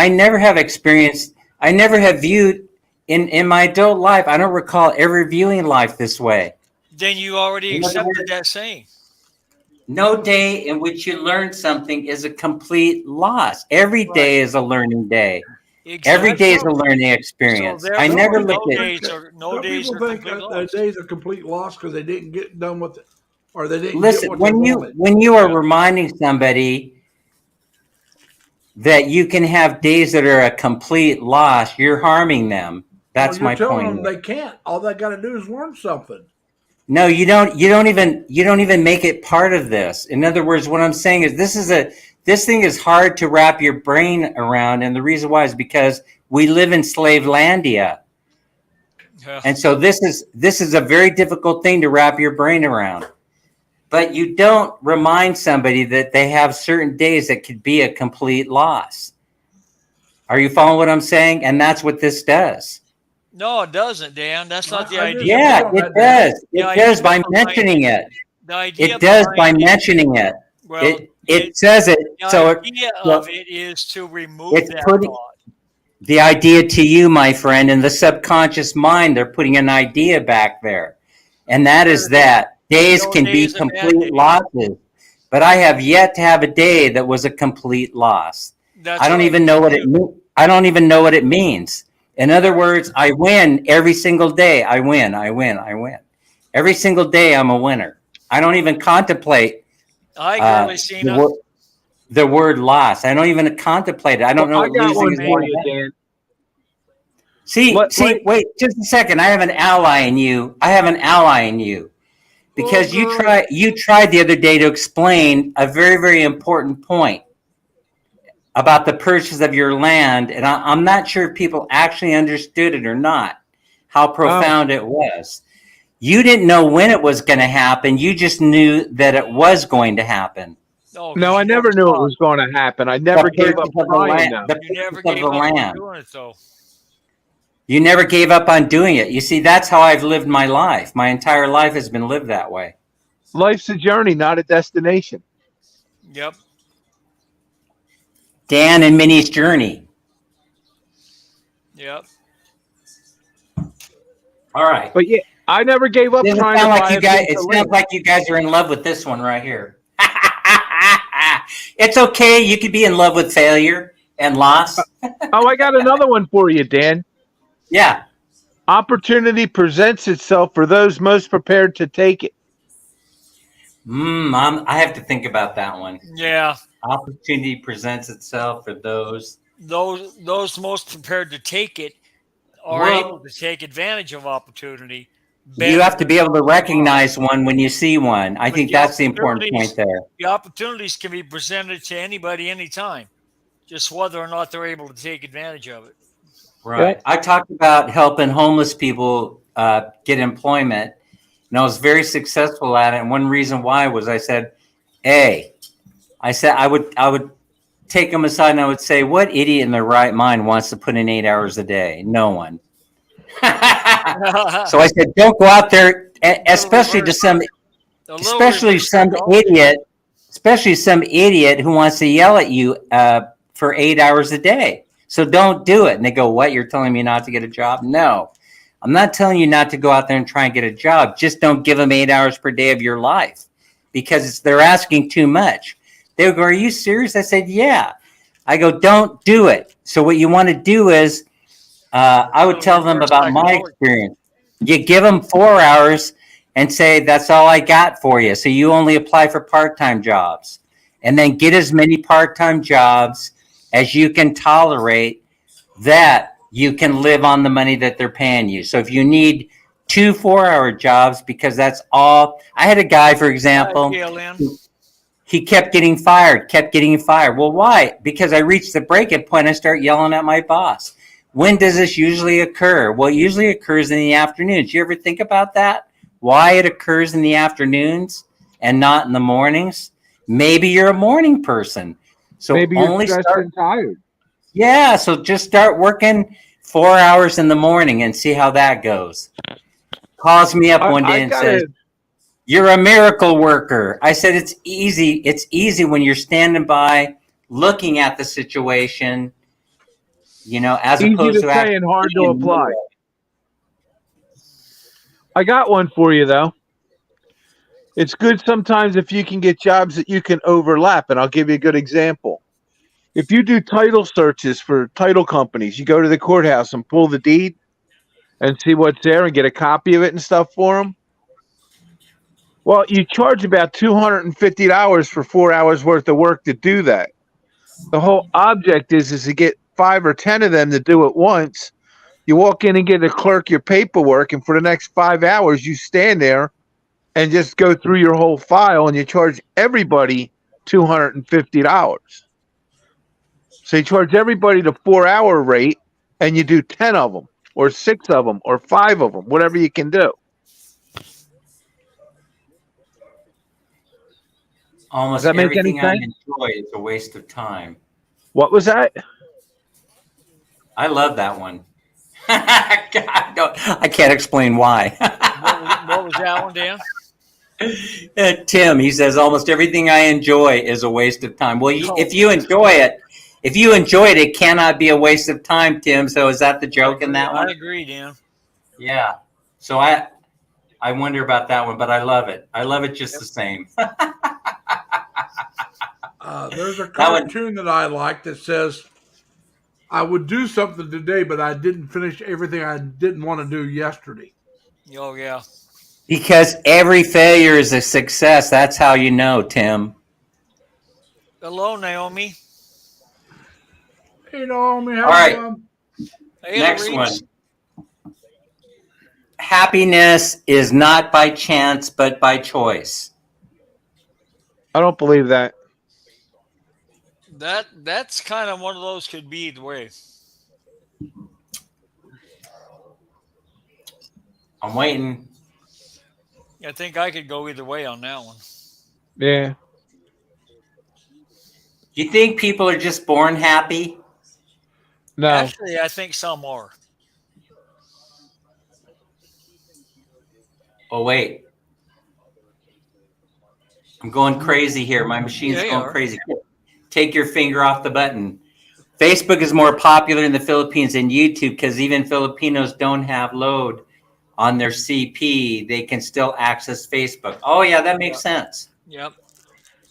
have viewed in my adult life. I don't recall ever viewing life this way. Then you already In other accepted words- that saying. No day in which you learn something is a complete loss. Every day is a learning day. Every day is a learning experience. So I therefore, never no looked at days are Some days people are think complete a loss. day's a complete loss because they didn't get done with it, or they didn't Listen, get what they wanted. when you are Yeah. reminding somebody that you can have days that are a complete loss, you're harming them. That's Well, my you're telling point. them they can't. All they got to do is learn something. No, you don't even make it part of this. In other words, what I'm saying is this thing is hard to wrap your brain around, and the reason why is because we live in Slavelandia. Yeah. And so this is a very difficult thing to wrap your brain around. But you don't remind somebody that they have certain days that could be a complete loss. Are you following what I'm saying? And that's what this does. No, it doesn't, Dan. That's not the I idea. disagree Yeah, on it that, Dan. does. The It idea does by behind- mentioning it. The idea It does by behind it- mentioning it. Well, It says it. the So idea of it is to remove it's that putting- thought. the idea to you, my friend, in the subconscious mind, they're putting an idea back there. And that is that days No can day be is a bad complete day. losses. But I have yet to have a day that was a complete loss. That's I don't right. even know what it means. I don't even know what it means. In other words, I win every single day. I win. Every single day I'm a winner. I don't even contemplate Hi, girly the, Cena. the word loss. I don't even contemplate it. I don't know I what got losing one is for all you, about. Dan. See, wait just a second. I have an ally in you. I have an ally in you. Because you girl. tried the other day to explain a very, very important point about the purchase of your land, and I'm not sure if people actually understood it or not, how profound it was. You didn't know when it was going to happen. You just knew that it was going to happen. No, No, because I you never never knew it stopped. was going to happen. I The never gave up purchase of the trying, land. though. The You never purchase of gave the up on land. doing it, though. You never gave up on doing it. You see, that's how I've lived my life. My entire life has been lived that way. Life's a journey, not a destination. Yep. Dan and Minnie's journey. Yep. All right. But yeah, I never gave up Doesn't trying to sound like buy you a guys. piece It of sounds land. like you guys are in love with this one right here. It's okay. You could be in love with failure and loss. Oh, I got another one for you, Dan. Yeah. Opportunity presents itself for those most prepared to take it. I have to think about that one. Yeah. Opportunity presents itself for those. Those most prepared to take it are Well, able to take advantage of opportunity you better have to than be able to those who aren't. recognize one when you see one. I But think that's the important point there. the opportunities can be presented to anybody anytime, just whether or not they're able to take advantage of it. Right. I talked about helping homeless people get employment, and I was very successful at it. And one reason why was I said, "Hey," I said I would take them aside and I would say, "What idiot in their right mind wants to put in 8 hours a day? No one." So I said, "Don't go out there, especially to some, A little especially reverse some psychology. idiot, especially some idiot who wants to yell at you for 8 hours a day. So don't do it." And they go, "What? You're telling me not to get a job?" No, I'm not telling you not to go out there and try and get a job. Just don't give them 8 hours per day of your life because they're asking too much. They would go, "Are you serious?" I said, "Yeah." I go, "Don't do it." So what you want to do is, I would tell them Reverse about my psychology. experience. You give them 4 hours and say, "That's all I got for you." So you only apply for part-time jobs and then get as many part-time jobs as you can tolerate that you can live on the money that they're paying you. So if you need 2 4-hour jobs, because that's all. I had a guy, for example, KLN. he kept getting fired, kept getting fired. Well, why? Because I reached the breaking point. I start yelling at my boss. When does this usually occur? Well, it usually occurs in the afternoons. You ever think about that? Why it occurs in the afternoons and not in the mornings? Maybe you're a morning person. So Maybe you're only stressed start. and tired. Yeah, so just start working 4 hours in the morning and see how that goes. Calls me up one I day and got says, it. "You're a miracle worker." I said, "It's easy. It's easy when you're standing by looking at the situation, as Easy opposed to to say actually and hard to being in the apply. middle." I got one for you, though. It's good sometimes if you can get jobs that you can overlap, and I'll give you a good example. If you do title searches for title companies, you go to the courthouse and pull the deed and see what's there and get a copy of it and stuff for them. Well, you charge about $250 for 4 hours worth of work to do that. The whole object is to get 5 or 10 of them to do it once. You walk in and get a clerk your paperwork, and for the next 5 hours, you stand there and just go through your whole file, and you charge everybody $250. So you charge everybody the 4 hour rate, and you do 10 of them, or 6 of them, or 5 of them, whatever you can do. Does Almost that make any everything I sense? enjoy is a waste of time. What was that? I love that one. God, no, I can't explain why. What was that one, Dan? Tim, he says almost everything I enjoy is a waste of time. Well, No. if you enjoy it, it cannot be a waste of time, Tim. So is that the joke in that one? I agree, Dan. Yeah. So I wonder about that one, but I love it. I love it just the same. There's a That one, cartoon that I like that says, "I would do something today, but I didn't finish everything I didn't want to do yesterday." Oh, yeah. Because every failure is a success. That's how you know, Tim. Hello, Naomi. Hey, Naomi, how All you right, doing? Hey, next one. Louise. Happiness is not by chance, but by choice. I don't believe that. That's kind of one of those could be the way. I'm waiting. I think I could go either way on that one. Yeah. Do you think people are just born happy? No. Actually, I think some are. Oh, wait. I'm going crazy here. My machine's Yeah, they going are. crazy. Take your finger off the button. Facebook is more popular in the Philippines than YouTube because even Filipinos don't have load on their CP. They can still access Facebook. Oh, yeah, that makes sense. Yep.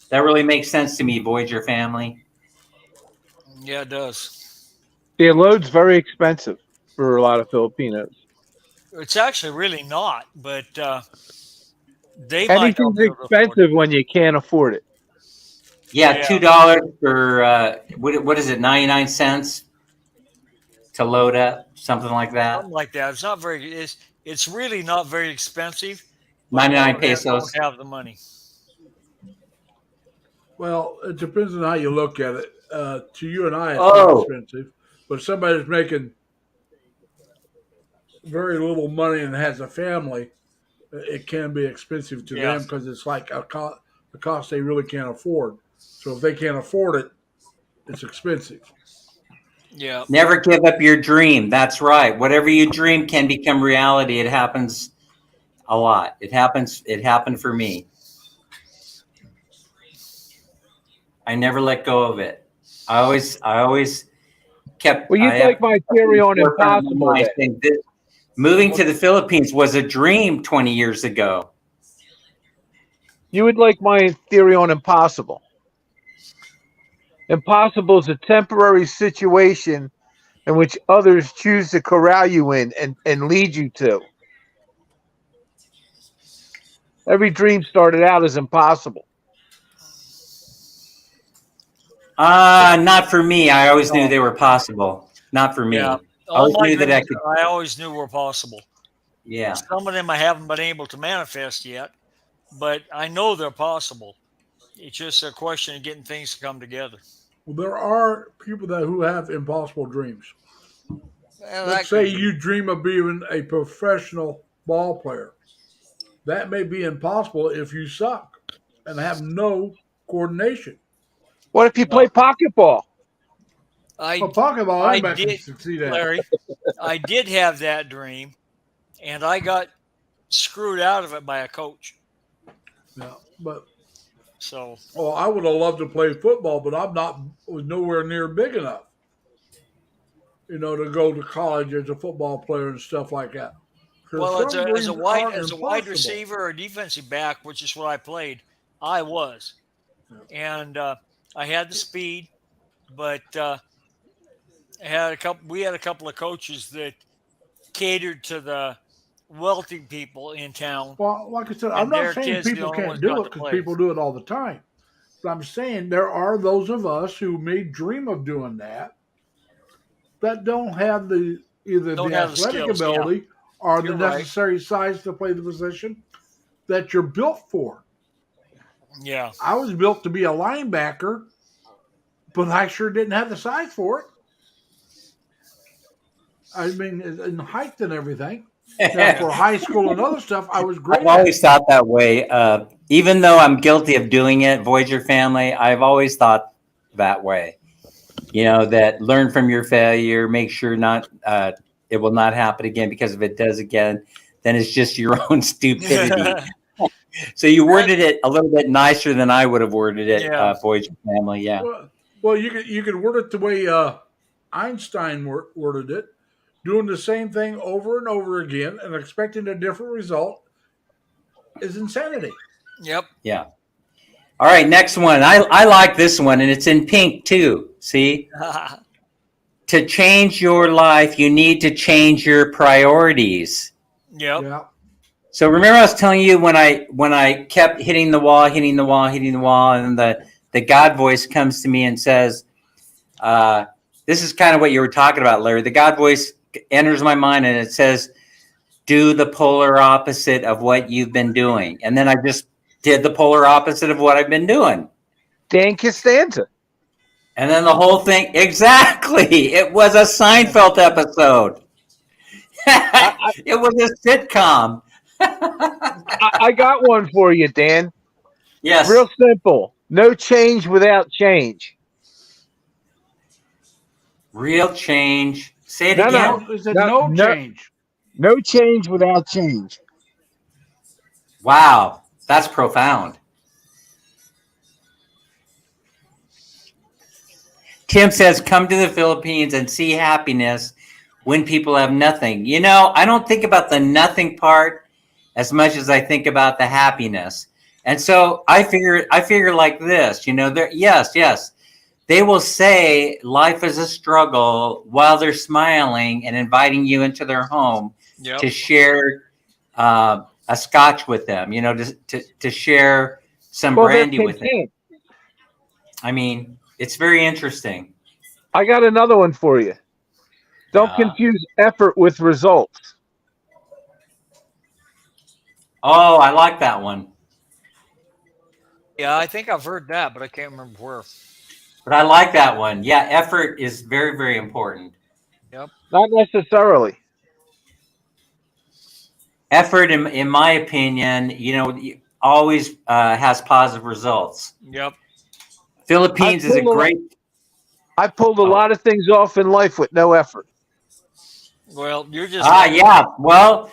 That really makes sense to me, Voyager family. Yeah, it does. The load's very expensive for a lot of Filipinos. It's actually really not, but they might not Anything's be able to afford it. expensive when you can't afford it. Yeah, Yeah. $2 for, what is it, 99 cents to load up? Something like that. Something like that. It's not very. It's really not very expensive, but 99 don't pesos. have the money. Well, it depends on how you look at it. To you and I, it's Oh. inexpensive, but somebody that's making very little money and has a family, it can be expensive to Yeah. them because it's like a cost they really can't afford. So if they can't afford it, it's expensive. Yeah. Never give up your dream. That's right. Whatever you dream can become reality. It happens a lot. It happened for me. I never let go of it. I always kept. Well, I you'd have like my theory on forefront of my impossible mind then. saying this, moving to the Philippines was a dream 20 years ago. You would like my theory on impossible. Impossible is a temporary situation in which others choose to corral you in and lead you to. Every dream started out as impossible. Not for me. I always knew No. they were possible. Not for Yeah. me. I All always my knew that I dreams, could. I always knew were possible. Yeah. Some of them I haven't been able to manifest yet, but I know they're possible. It's just a question of getting things to come together. Well, there are people who have impossible dreams. Well, Let's that say could be. you dream of being a professional ball player. That may be impossible if you suck and have no coordination. What if you play Well, pocketball? Well, I Pokeball, I anybody can did, succeed at. Larry. I did have that dream, and I got screwed out of it by a coach. Yeah, but So I would have loved to play football, but was nowhere near big enough, to go to college as a football player and stuff like that. So well, some dreams are as a wide impossible. receiver or defensive back, which is what I played, I was, Yeah. and I had the speed, but we had a couple of coaches that catered to the wealthy people in town, Well, like I said, I'm and not their saying kids the people only can't ones do got it to because play. people do it all the time. But I'm saying there are those of us who may dream of doing that don't have either Don't the have the athletic skills. Yeah, ability or the you're right. necessary size to play the position that you're built for. Yeah, I was built to be a linebacker, but I sure didn't have the size for it. I mean, in height and everything. Now, yeah, for high school and other stuff, I was I've great at. always thought that way. Even though I'm guilty of doing it, Voyager family, I've always thought that way. That learn from your failure, make sure it will not happen again, because if it does again, then it's just your own stupidity. So you worded it a little bit nicer than I would have worded it, yeah, Voyager family. Yeah. Well, you could word it the way Einstein worded it, doing the same thing over and over again and expecting a different result is insanity. yep. Yeah. All right, next one. I like this one, and it's in pink too. See? To change your life, you need to change your priorities. Yep. Yeah. So remember, I was telling you when I kept hitting the wall, and the God voice comes to me and says, "This is kind of what you were talking about, Larry." The God voice enters my mind and it says, "Do the polar opposite of what you've been doing," and then I just did the polar opposite of what I've been doing. Dan Costanza. And then the whole thing, exactly. It was a Seinfeld episode. It was a sitcom. I got one for you, Dan. Yes. Real simple. No change without change. Real change. Say it No, again. He said No, no no. change. No change without change. Wow. That's profound. Tim says, come to the Philippines and see happiness when people have nothing. You know, I don't think about the nothing part as much as I think about the happiness. And so I figure like this, you know, yes, they will say life is a struggle while they're smiling and inviting you into their home Yep. to share a scotch with them, you know, to share some Well, they're brandy with them. content. I mean, it's very interesting. I got another one for you. Don't confuse effort with results. Oh, I like that one. Yeah, I think I've heard that, but I can't remember where. But I like that one. Yeah, effort is very, very important. Yep. Not necessarily. Effort, in my opinion, you know, always has positive results. Yep. Philippines is a great. I pulled a lot of things off in life with no effort. Well, you're just. Yeah. Well,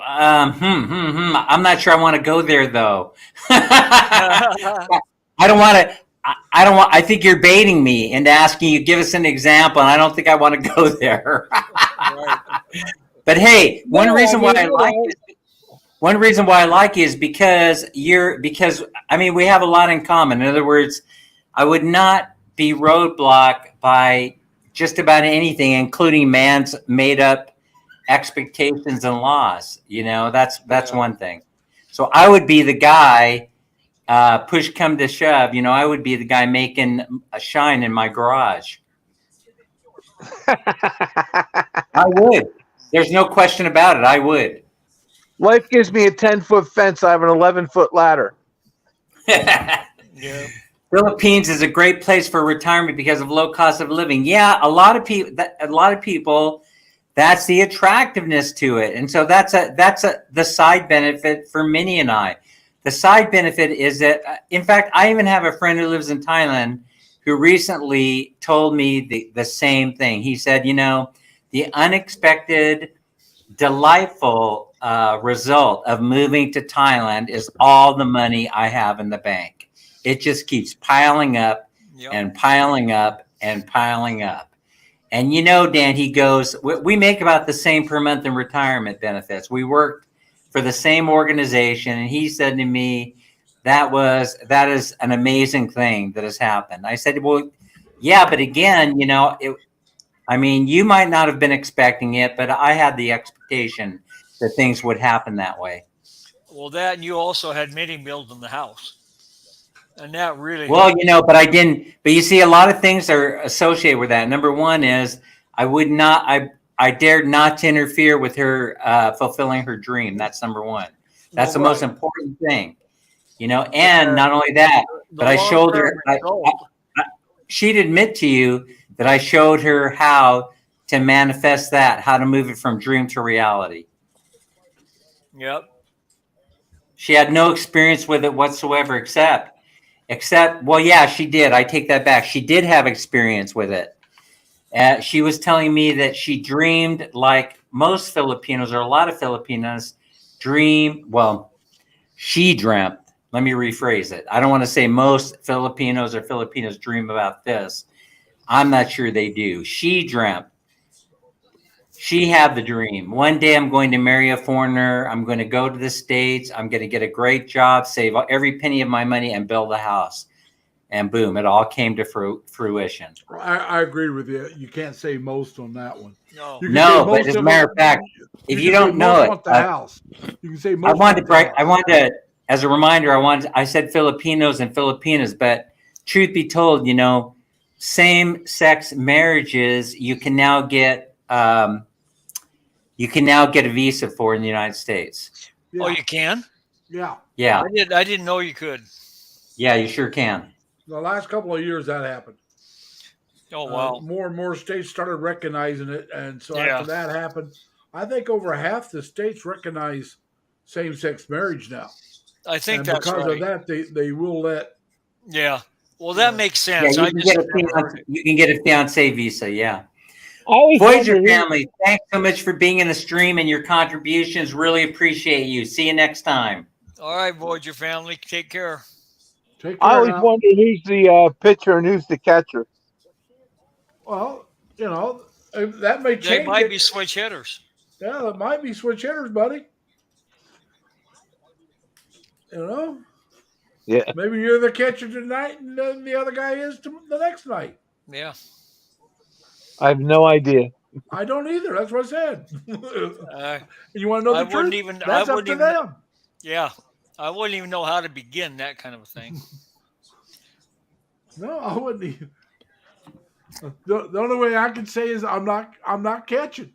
I'm not sure I want to go there though. I don't want to. I don't want. I think you're baiting me into asking you give us an example, and I don't think I want to go there. Right. But hey, one reason why I like it is because I mean we have a lot in common. In other words, I would not be roadblocked by just about anything, including man's made up expectations and laws. You know, that's one thing. So I would be the guy, push come to shove, you know, I would be the guy making a shine in my garage. I would. There's no question about it. I would. Life gives me a 10-foot fence. I have an 11-foot ladder. Yeah. Philippines is a great place for retirement because of low cost of living. Yeah, a lot of people, that's the attractiveness to it. And so that's the side benefit for Minnie and I. The side benefit is that, in fact, I even have a friend who lives in Thailand who recently told me the same thing. He said, you know, the unexpected, delightful result of moving to Thailand is all the money I have in the bank. It just keeps piling up and piling up and piling up. And you know, Dan, he goes, we make about the same per month in retirement benefits. We worked for the same organization. And he said to me, that is an amazing thing that has happened. I said, well, yeah, but again, you know, I mean, you might not have been expecting it, but I had the expectation that things would happen that way. Well, that and you also had meeting bills in the house. And that really. Well, you know, but I didn't. But you see, a lot of things are associated with that. Number one is I dared not to interfere with her fulfilling her dream. That's number one. That's the most important thing, you know. And not only that, but I showed her. She'd admit to you that I showed her how to manifest that, how to move it from dream to reality. Yep. She had no experience with it whatsoever, except, well, yeah, she did. I take that back. She did have experience with it. She was telling me that she dreamed like most Filipinos, or a lot of Filipinos dream. Well, she dreamt. Let me rephrase it. I don't want to say most Filipinos or Filipinos dream about this. I'm not sure they do. She dreamt. She had the dream. One day I'm going to marry a foreigner. I'm going to go to the States. I'm going to get a great job, save every penny of my money, and build a house. and boom, it all came to fruition. I agree with you. You can't say most on that one. No. You can No, say but most as a of matter them. of fact, if you can say don't know most it, want the house. You can say I most wanted to want the break. house. I wanted to, as a reminder, I said Filipinos and Filipinas, but truth be told, same-sex marriages you can now get a visa for in the United States. Yeah. Oh, you can? Yeah. Yeah, I didn't know you could. yeah, you sure can. The last couple of years that happened. Oh wow. More and more states started recognizing it, and so Yeah. after that happened, I think over half the states recognize same-sex marriage now. I think And that's because right. of that, they will let. Yeah. Well, You that know. makes Yeah, sense. you I can just get a never heard fiance, it. you can get a fiance visa. Yeah. I always Voyager wondered who, family, thanks so much for being in the stream and your contributions. Really appreciate you. See you next time. All right, Voyager family, take care. Take I care always now. wondered who's the pitcher and who's the catcher. Well, that may They change might it. be switch hitters. Yeah, it might be switch hitters, buddy. You know, Yeah, maybe you're the catcher tonight, and then the other guy is the next night. Yeah. I have no idea. I don't either. That's what I said. Uh, You want to know I the wouldn't truth? even. I That's up wouldn't to even. them. Yeah. I wouldn't even know how to begin that kind of a thing. No, I wouldn't. The only way I can say is I'm not catching.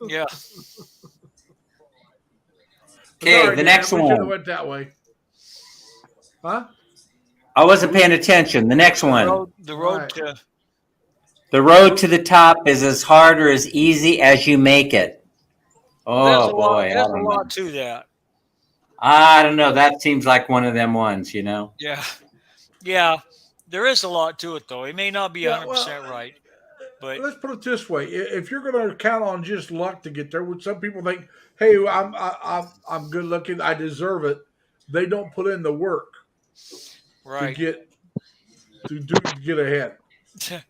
Yeah. Okay, Sorry, the Dan, next we should have one. went that way. Huh? I wasn't paying attention. The next one. The road Right. to. The road to the top is as hard or as easy as you make it. There's Oh a lot. boy, I There's a don't know. lot to that. I don't know. That seems like one of them ones, Yeah. Yeah. There is a lot to it, though. It may not be Yeah, 100% right, but let's put it this way: if you're going to count on just luck to get there, which some people think, "Hey, I'm good looking, I deserve it," they don't put in the work right. to get ahead.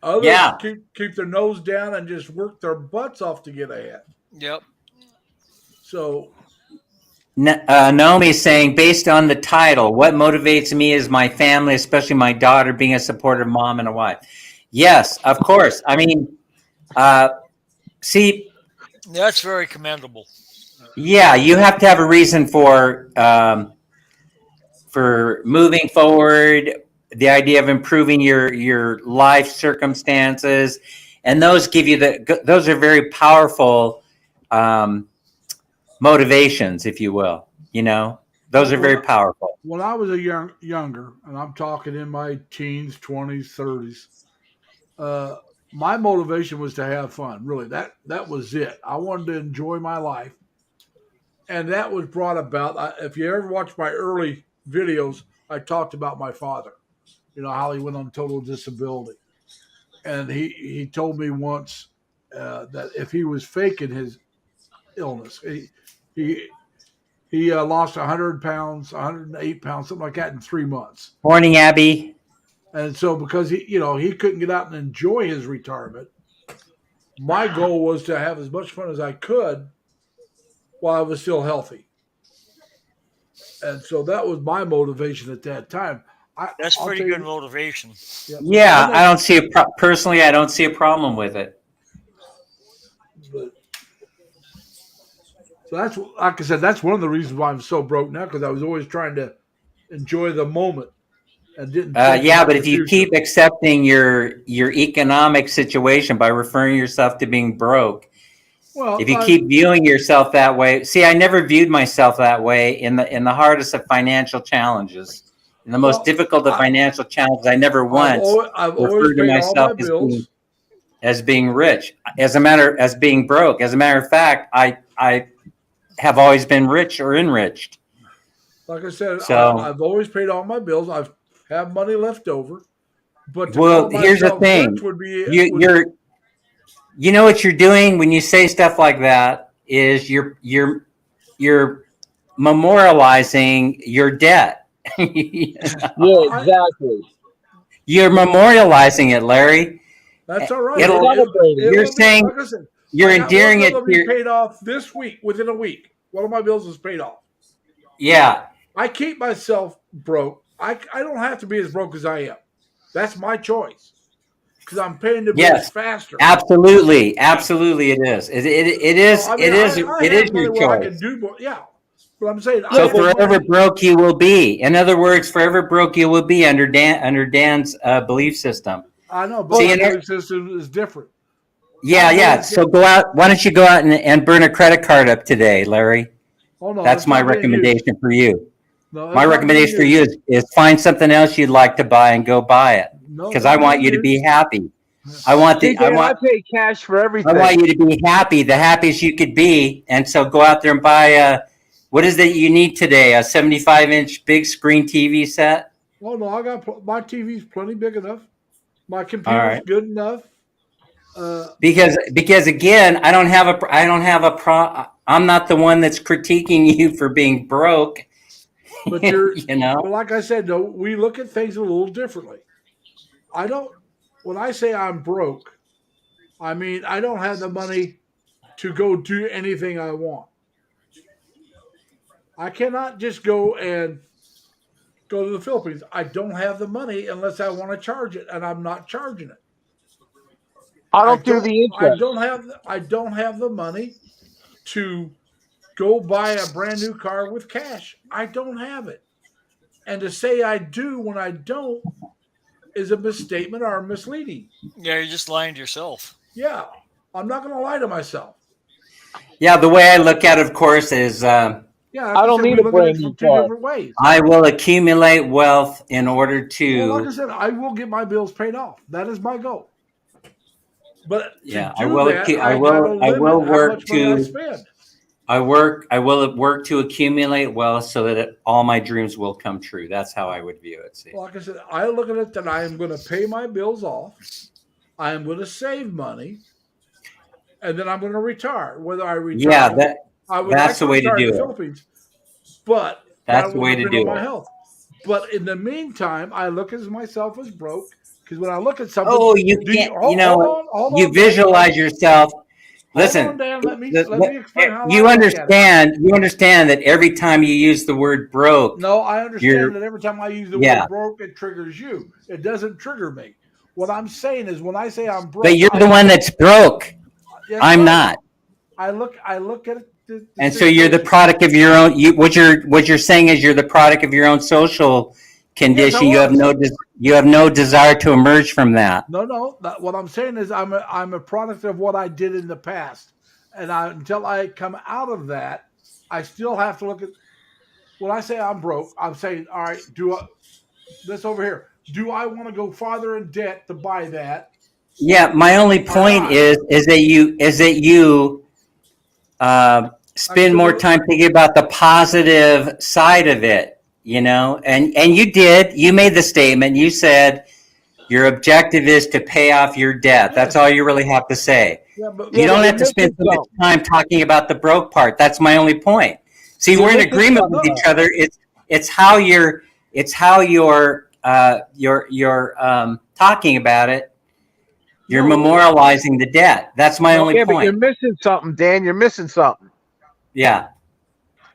Others Yeah. keep their nose down and just work their butts off to get ahead. Yep. So Naomi's saying, based on the title, what motivates me is my family, especially my daughter, being a supportive mom and a wife. Yes, of course. I mean, see, That's very commendable. yeah, you have to have a reason for moving forward. The idea of improving your life circumstances, and those give you those are very powerful motivations, if you will. Those are very powerful. when I was a younger, and I'm talking in my teens, 20s, 30s, my motivation was to have fun. Really, that was it. I wanted to enjoy my life, and that was brought about. If you ever watch my early videos, I talked about my father. How he went on total disability, and he told me once that if he was faking his illness, he lost 100 pounds, 108 pounds, something like that in 3 months. Morning, Abby. And so because he couldn't get out and enjoy his retirement, my goal was to have as much fun as I could while I was still healthy. And so that was my motivation at that time. That's I'll pretty tell you- good motivation. Yeah, I don't see personally. I don't see a problem with it. But, so that's, like I said, that's one of the reasons why I'm so broke now, because I was always trying to enjoy the moment and didn't. think Yeah, about but the if you future. keep accepting your economic situation by referring yourself to being broke, Well, if you keep viewing yourself that way, see, I never viewed myself that way in the hardest of financial challenges, in the most difficult of financial challenges. I never once I've always referred to paid all myself my bills. as being rich. As being broke. As a matter of fact, I have always been rich or enriched. Like I said, So- I've always paid all my bills. I've have money left over. But to Well, call here's the myself thing. rich would be You know what you're doing when you say stuff like that is you're memorializing your debt. Yeah, exactly. You're memorializing it, Larry. That's all right. It'll- you're will be- saying like I said, You're I got endearing one it bill to to be your, paid off this week, within a week. One of my bills is paid off. yeah. I keep myself broke. I don't have to be as broke as I am. That's my choice because I'm paying the bills Yes, faster. absolutely, absolutely, it is. So, I mean, I It have is money your where I choice. can do more. Yeah, but I'm saying I So have forever money. broke you will be. In other words, forever broke you will be under Dan's belief system. I know, but See, my and belief system is different. I yeah. believe So that. go out. Why don't you go out and burn a credit card up today, Larry? Oh no, That's it's my not being used. recommendation for you. No, My it's not being recommendation for used. you is find something else you'd like to buy and go buy it No, it's because I not want being you to be used. happy. See, I Dan, I want pay cash for I everything. want you to be happy, the happiest you could be, and so go out there and buy a. What is it you need today? A 75-inch big screen TV set. Oh no, I got my TV's plenty big enough. My All computer's right. good enough. Uh, Because again, I don't have a pro. I'm not the one that's critiquing you for being broke. but you're, You know. but like I said, no, we look at things a little differently. I don't. When I say I'm broke, I mean I don't have the money to go do anything I want. I cannot just go and go to the Philippines. I don't have the money unless I want to charge it, and I'm not charging it. I don't do the interest. I don't have the money to go buy a brand new car with cash. I don't have it. And to say I do when I don't is a misstatement or misleading. Yeah, you're just lying to yourself. Yeah, I'm not going to lie to myself. Yeah, the way I look at it, of course, is Yeah, like I I don't said, need we a look at brand it new from two car. different ways. I will accumulate wealth in order Well, like I to. said, I will get my bills paid off. That is my goal. But to Yeah, do that, I got to I will limit how work much money I to. spend. I will work to accumulate wealth so that all my dreams will come true. That's how I would view it. See. Like I said, I look at it that I am going to pay my bills off. I am going to save money, and then I'm going to retire. Whether I Yeah, retire, I would like that's the to way to retire in the do it. Philippines, but That's that the will way to depend on do my it. health. But in the meantime, I look at myself as broke because when I look at something, Oh, you do you can't. You know what? hold You on, Dan, visualize yourself. hold on, Listen, Dan. Let me explain how I you look at it. understand. You understand that every time you use the word broke, No, I you're understand that every time I use the yeah. word broke, it triggers you. It doesn't trigger me. What I'm saying is when I say I'm But broke, you're the one that's broke. that's I'm right. not. I look at the And so you're the situation. product of your own. What you're saying is you're the product of your own social Yes, I condition. was. You have no desire to emerge from that. No. What I'm saying is I'm a product of what I did in the past, and until I come out of that, I still have to look at. When I say I'm broke, I'm saying, all right, this over here? Do I want to go farther in debt to buy that Yeah, my only or point not? is that you Like I spend said, more time thinking about the positive side of it, you know, and you did. You made the statement. You said your objective is to pay off your debt. That's yes, all you really have to say. yeah, but You Yeah, but don't you're have to spend missing so much something. time talking about the broke part. That's my only point. See, You're we're in missing agreement with something. each other. It's how you're talking about it. You're no, memorializing the debt. That's my only Yeah, but you're point. missing something, Dan. You're missing something. Yeah.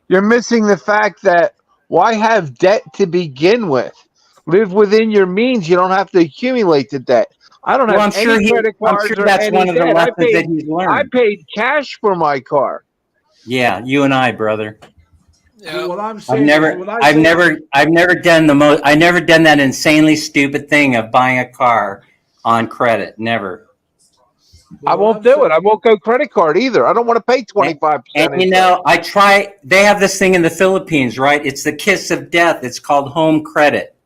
You're missing the fact that why have debt to begin with? Live within your means. You don't have to accumulate the debt. I don't Well, have any credit I'm sure cards or that's any one of the debt. lessons that he's I learned. paid cash for my car. Yeah, you and I, brother. but Yeah. what I'm saying is when I say I've never done I've never done that insanely stupid thing of buying a car on credit. Never. but I what won't I'm do saying, it. I won't go credit card either. I don't want to pay And, 25% and you interest. know, they have this thing in the Philippines, right? It's the kiss of death. It's called home credit.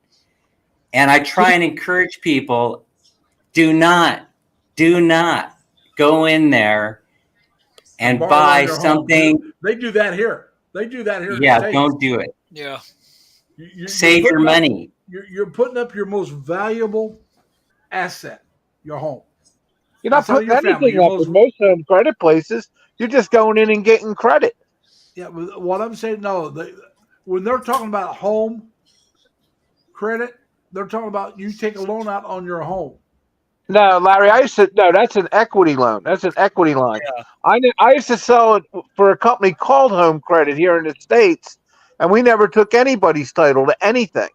And I try and encourage people, do not, do not go in there and and borrow on buy your home because something. they do that here. They do that here in the Yeah, states. don't do it. Yeah. You're Save your putting up money. you're putting up your most valuable asset, your home. You're not Outside of putting your family, anything your up most in most home credit places. You're just going in and getting credit. yeah. But what I'm saying, no, when they're talking about home credit, they're talking about you take a loan out on your home. No, Larry, no, that's an equity loan. That's an equity line. Yeah. I used to sell it for a company called Home Credit here in the States, and we never took anybody's title to anything.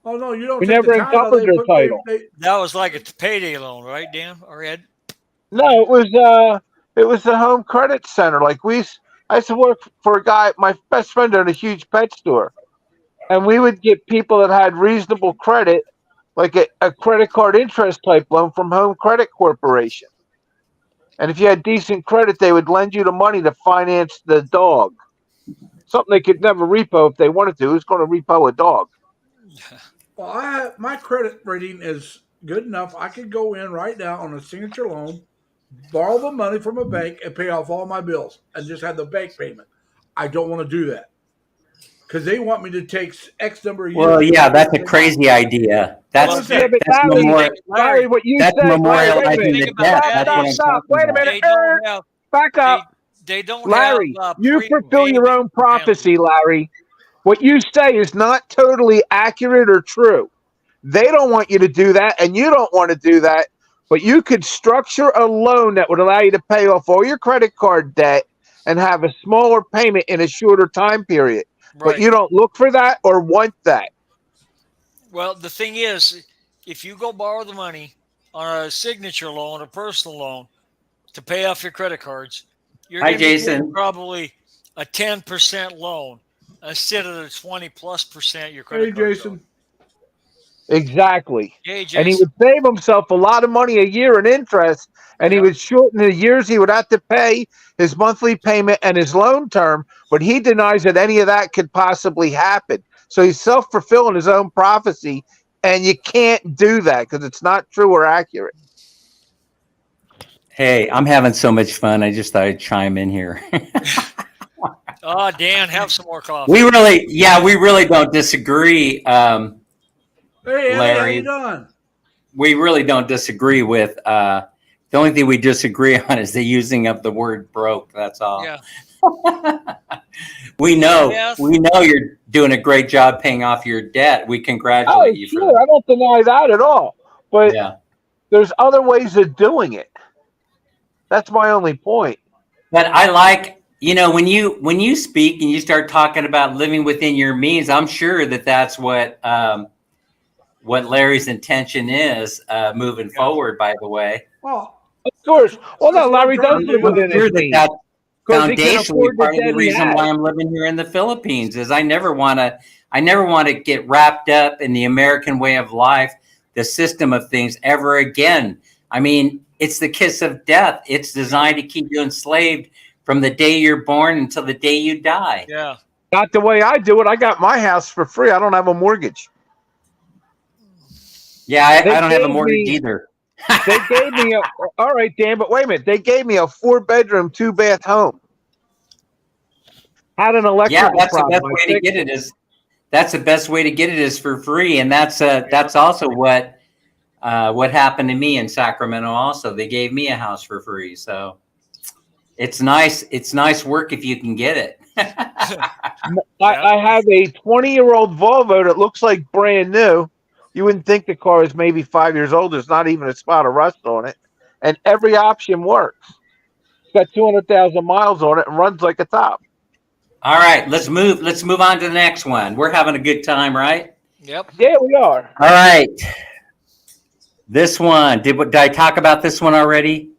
Oh no, you don't We take the never title. encumbered They their put title. they That was like a payday loan, right, Dan or Ed? No, it was the home credit center. I used to work for a guy. My best friend owned a huge pet store, and we would get people that had reasonable credit, like a credit card interest type loan from Home Credit Corporation. And if you had decent credit, they would lend you the money to finance the dog. Something they could never repo if they wanted to. Who's going to repo a dog? well, my credit rating is good enough. I could go in right now on a signature loan, borrow the money from a bank, and pay off all my bills, and just have the bank payment. I don't want to do that because they want me to take X number of Well, years to yeah, pay that's a everything off. crazy idea. Well, That's Yeah, listen, but that's memori- Larry, what you that's say, Larry, wait a minute. memorializing Thing the about debt. Stop, that That's what stop, I'm is stop. talking Wait a about. minute. they don't have Back they up. they don't have Larry, you fulfill prepaid your own prophecy, penalties. Larry. What you say is not totally accurate or true. They don't want you to do that, and you don't want to do that. But you could structure a loan that would allow you to pay off all your credit card debt and have a smaller payment in a shorter time period. But Right. you don't look for that or want that. Well, the thing is, if you go borrow the money on a signature loan, a personal loan, to pay off your credit cards, you're Hi, going to be getting Jason. probably a 10% loan instead of the 20+% your hey credit cards are. Jason, Exactly. Hey, And he Jason. would save himself a lot of money a year in interest, and he Yep. would shorten the years he would have to pay his monthly payment and his loan term. But he denies that any of that could possibly happen. So he's self fulfilling his own prophecy, and you can't do that because it's not true or accurate. Hey, I'm having so much fun. I just thought I'd chime in here. Oh, Dan, have some more coffee. We really don't disagree, hey Eddie, how you Larry. doing? We really don't disagree with. The only thing we disagree on is the using of the word broke. That's all. Yeah. We Beth, know you're doing a great job paying off your debt. We Oh, congratulate you for sure. that. I don't deny that at all. But Yeah. there's other ways of doing it. That's my only point. But I like, when you speak and you start talking about living within your means, I'm sure that that's what Larry's intention is moving forward. By the way, Well, Of course. Well, that's no, what I'm Larry does trying to live do. I'm within his sure that means that's because he can foundationally afford the part of the debt he reason has. why I'm living here in the Philippines is I never want to get wrapped up in the American way of life, the system of things ever again. I mean, it's the kiss of death. It's designed to keep you enslaved from the day you're born until the day you die. yeah. Not the way I do it. I got my house for free. I don't have a mortgage. Yeah, They I don't have a gave mortgage me either. they gave me a all right, Dan, but wait a minute. They gave me a 4-bedroom, 2-bath home. Had an Yeah, electrical that's the problem. best I way to fixed get it. it is that's the best way to get it is for free. And that's also what happened to me in Sacramento also. They gave me a house for free. So it's nice work if you can get it. I have a 20-year-old Volvo that looks like brand new. You wouldn't think the car is maybe 5 years old. There's not even a spot of rust on it. And every option works. It's got 200,000 miles on it and runs like a top. All right, let's move on to the next one. We're having a good time, right? Yep. Yeah, we are. All right. This one, did I talk about this one already?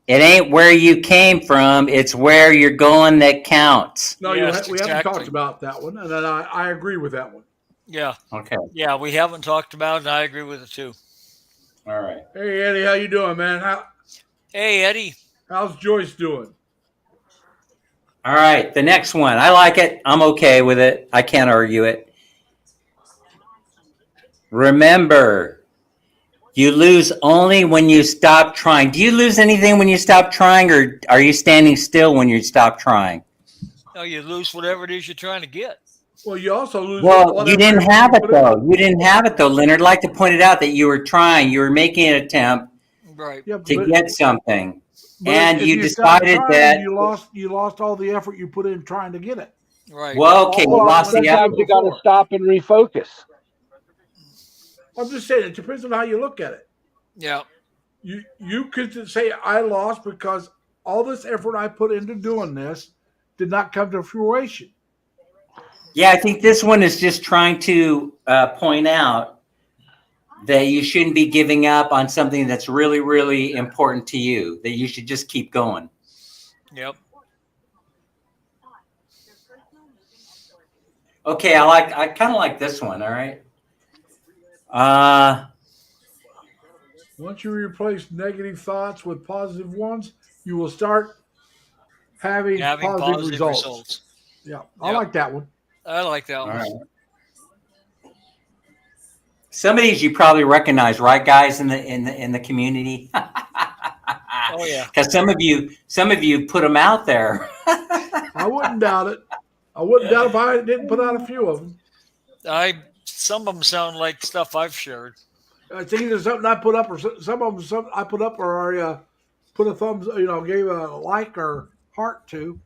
It ain't where you came from, it's where you're going that counts. No, Yes, we haven't talked exactly. about that one, and then I agree with that one. Yeah. Okay. Yeah, we haven't talked about it, and I agree with it too. All right. Hey Eddie, how you doing, man? Hey, Eddie. How's Joyce doing? All right, the next one. I like it. I'm okay with it. I can't argue it. Remember, you lose only when you stop trying. Do you lose anything when you stop trying, or are you standing still when you stop trying? No, you lose whatever it is you're trying to get. Well, you also lose Well, whatever you didn't effort have you it put in. though. You didn't have it though, Leonard. I'd like to point it out that you were trying. You were making an attempt Right. Yeah, to get something, but and if you you stop decided trying, that. you lost all the effort you put in trying to get it. Right. Well, okay, you All Well, lost went the into effort. sometimes it you got to before. stop and refocus. I'm just saying it depends on how you look at it. Yeah. You could say I lost because all this effort I put into doing this did not come to fruition. Yeah, I think this one is just trying to point out that you shouldn't be giving up on something that's really, really important to you, that you should just keep going. Yep. Okay, I kind of like this one, all right? Once you replace negative thoughts with positive ones, you will start having positive results. Yeah, I Yep. like that one. I like that All one. right. Some of these you probably recognize, right, guys, in the community? Oh yeah. Because some of you put them out there. I wouldn't doubt it. I wouldn't doubt if I didn't put out a few of them. Some of them sound like stuff I've shared. It's either something I put up, or some of them something I put up, or I put a thumbs, gave a like or heart to.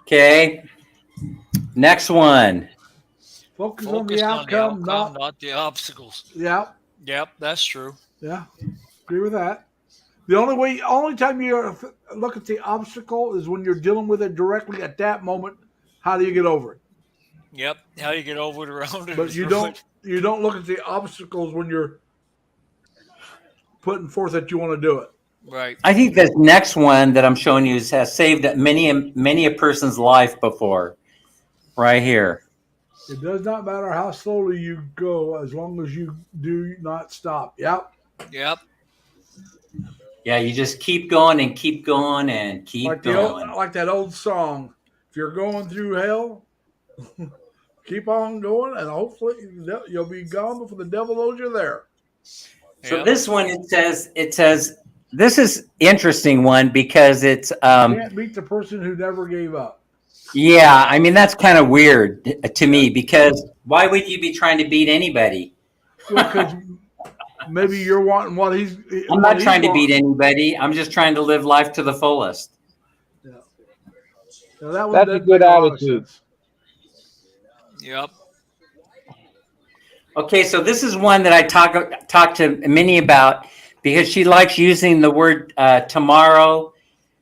Okay. Next one. Focus on Focus the outcome, not the obstacles. Yeah, Yep, that's true. yeah. Agree with that. The only time you look at the obstacle is when you're dealing with it directly at that moment. How do you get over it? Yep. How you get over it, around it. But you don't look at the obstacles when you're putting forth that you want to do it. Right. I think this next one that I'm showing you has saved many a person's life before. Right here. It does not matter how slowly you go, as long as you do not stop. Yep. Yep. Yeah, you just keep going and keep going and keep going. Like that old song. If you're going through hell, keep on going, and hopefully you'll be gone before the devil knows you're there. So Yep. this one it says this is interesting one because it's Can't beat the person who never gave up. yeah, I mean that's kind of weird to me because why would you be trying to beat anybody? Because maybe you're wanting what he's. I'm not trying to beat anybody. I'm just trying to live life to the fullest. Yeah. Now That's a good attitude. Yep. Okay, so this is one that I talk to Minnie about because she likes using the word tomorrow.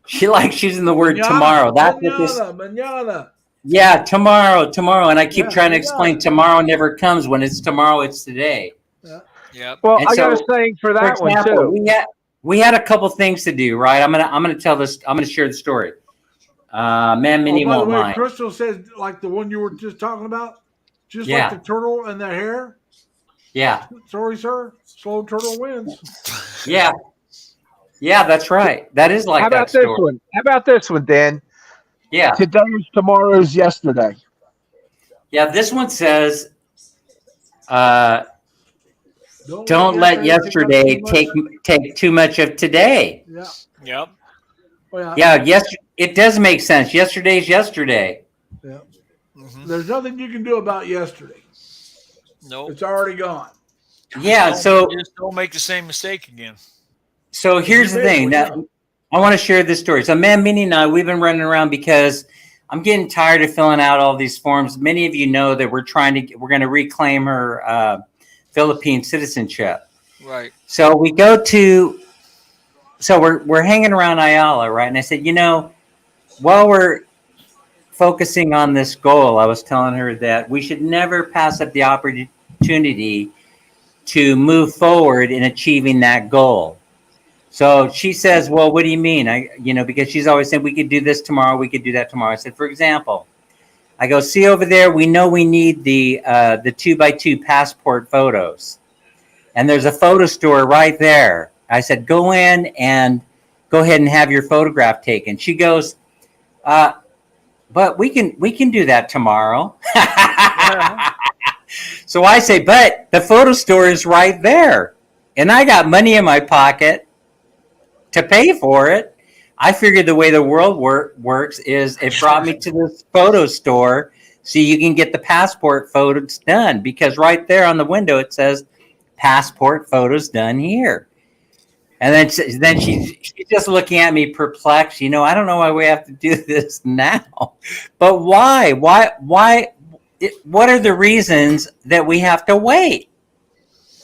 She likes using the word tomorrow. That's what this. Mañana. Yeah, tomorrow, and I keep trying to mañana. explain tomorrow never comes. When it's tomorrow, it's today. Yeah. Yep. Well, And I got so, a saying for For that one example, too. we had a couple things to do, right? I'm gonna tell this. I'm gonna share the story. Man, Minnie By the won't way, mind. Crystal says like the one you were just talking about, just Yeah. like the turtle and the hare. Yeah, Sorry, sir. Slow turtle wins. yeah, that's right. That is like How that about this story. one? How about this one, Dan? Yeah, Today is tomorrow's yesterday. yeah. This one says, "Don't let yesterday take too much of today." Yeah. Yep. Well, Yeah, yes, it does make sense. Yesterday's yesterday. Yeah. Mm-hmm. There's nothing you can do about yesterday. Nope. It's already gone. Yeah, so Just don't make the same mistake again. So here's the thing. Now, I want to share this story. So, man, Minnie and I, we've been running around because I'm getting tired of filling out all these forms. Many of you know that we're going to reclaim her Philippine citizenship. Right. So we're hanging around Ayala, right? And I said, while we're focusing on this goal, I was telling her that we should never pass up the opportunity to move forward in achieving that goal. So she says, well, what do you mean? Because she's always saying we could do this tomorrow, we could do that tomorrow. I said, for example, I go, see over there, we know we need the 2x2 passport photos. And there's a photo store right there. I said, go in and go ahead and have your photograph taken. She goes, but we can do that tomorrow. So I say, but the photo store is right there. And I got money in my pocket to pay for it. I figured the way the world works is it brought me to this photo store so you can get the passport photos done. Because right there on the window, it says passport photos done here. And then she's just looking at me perplexed. I don't know why we have to do this now. But why? What are the reasons that we have to wait?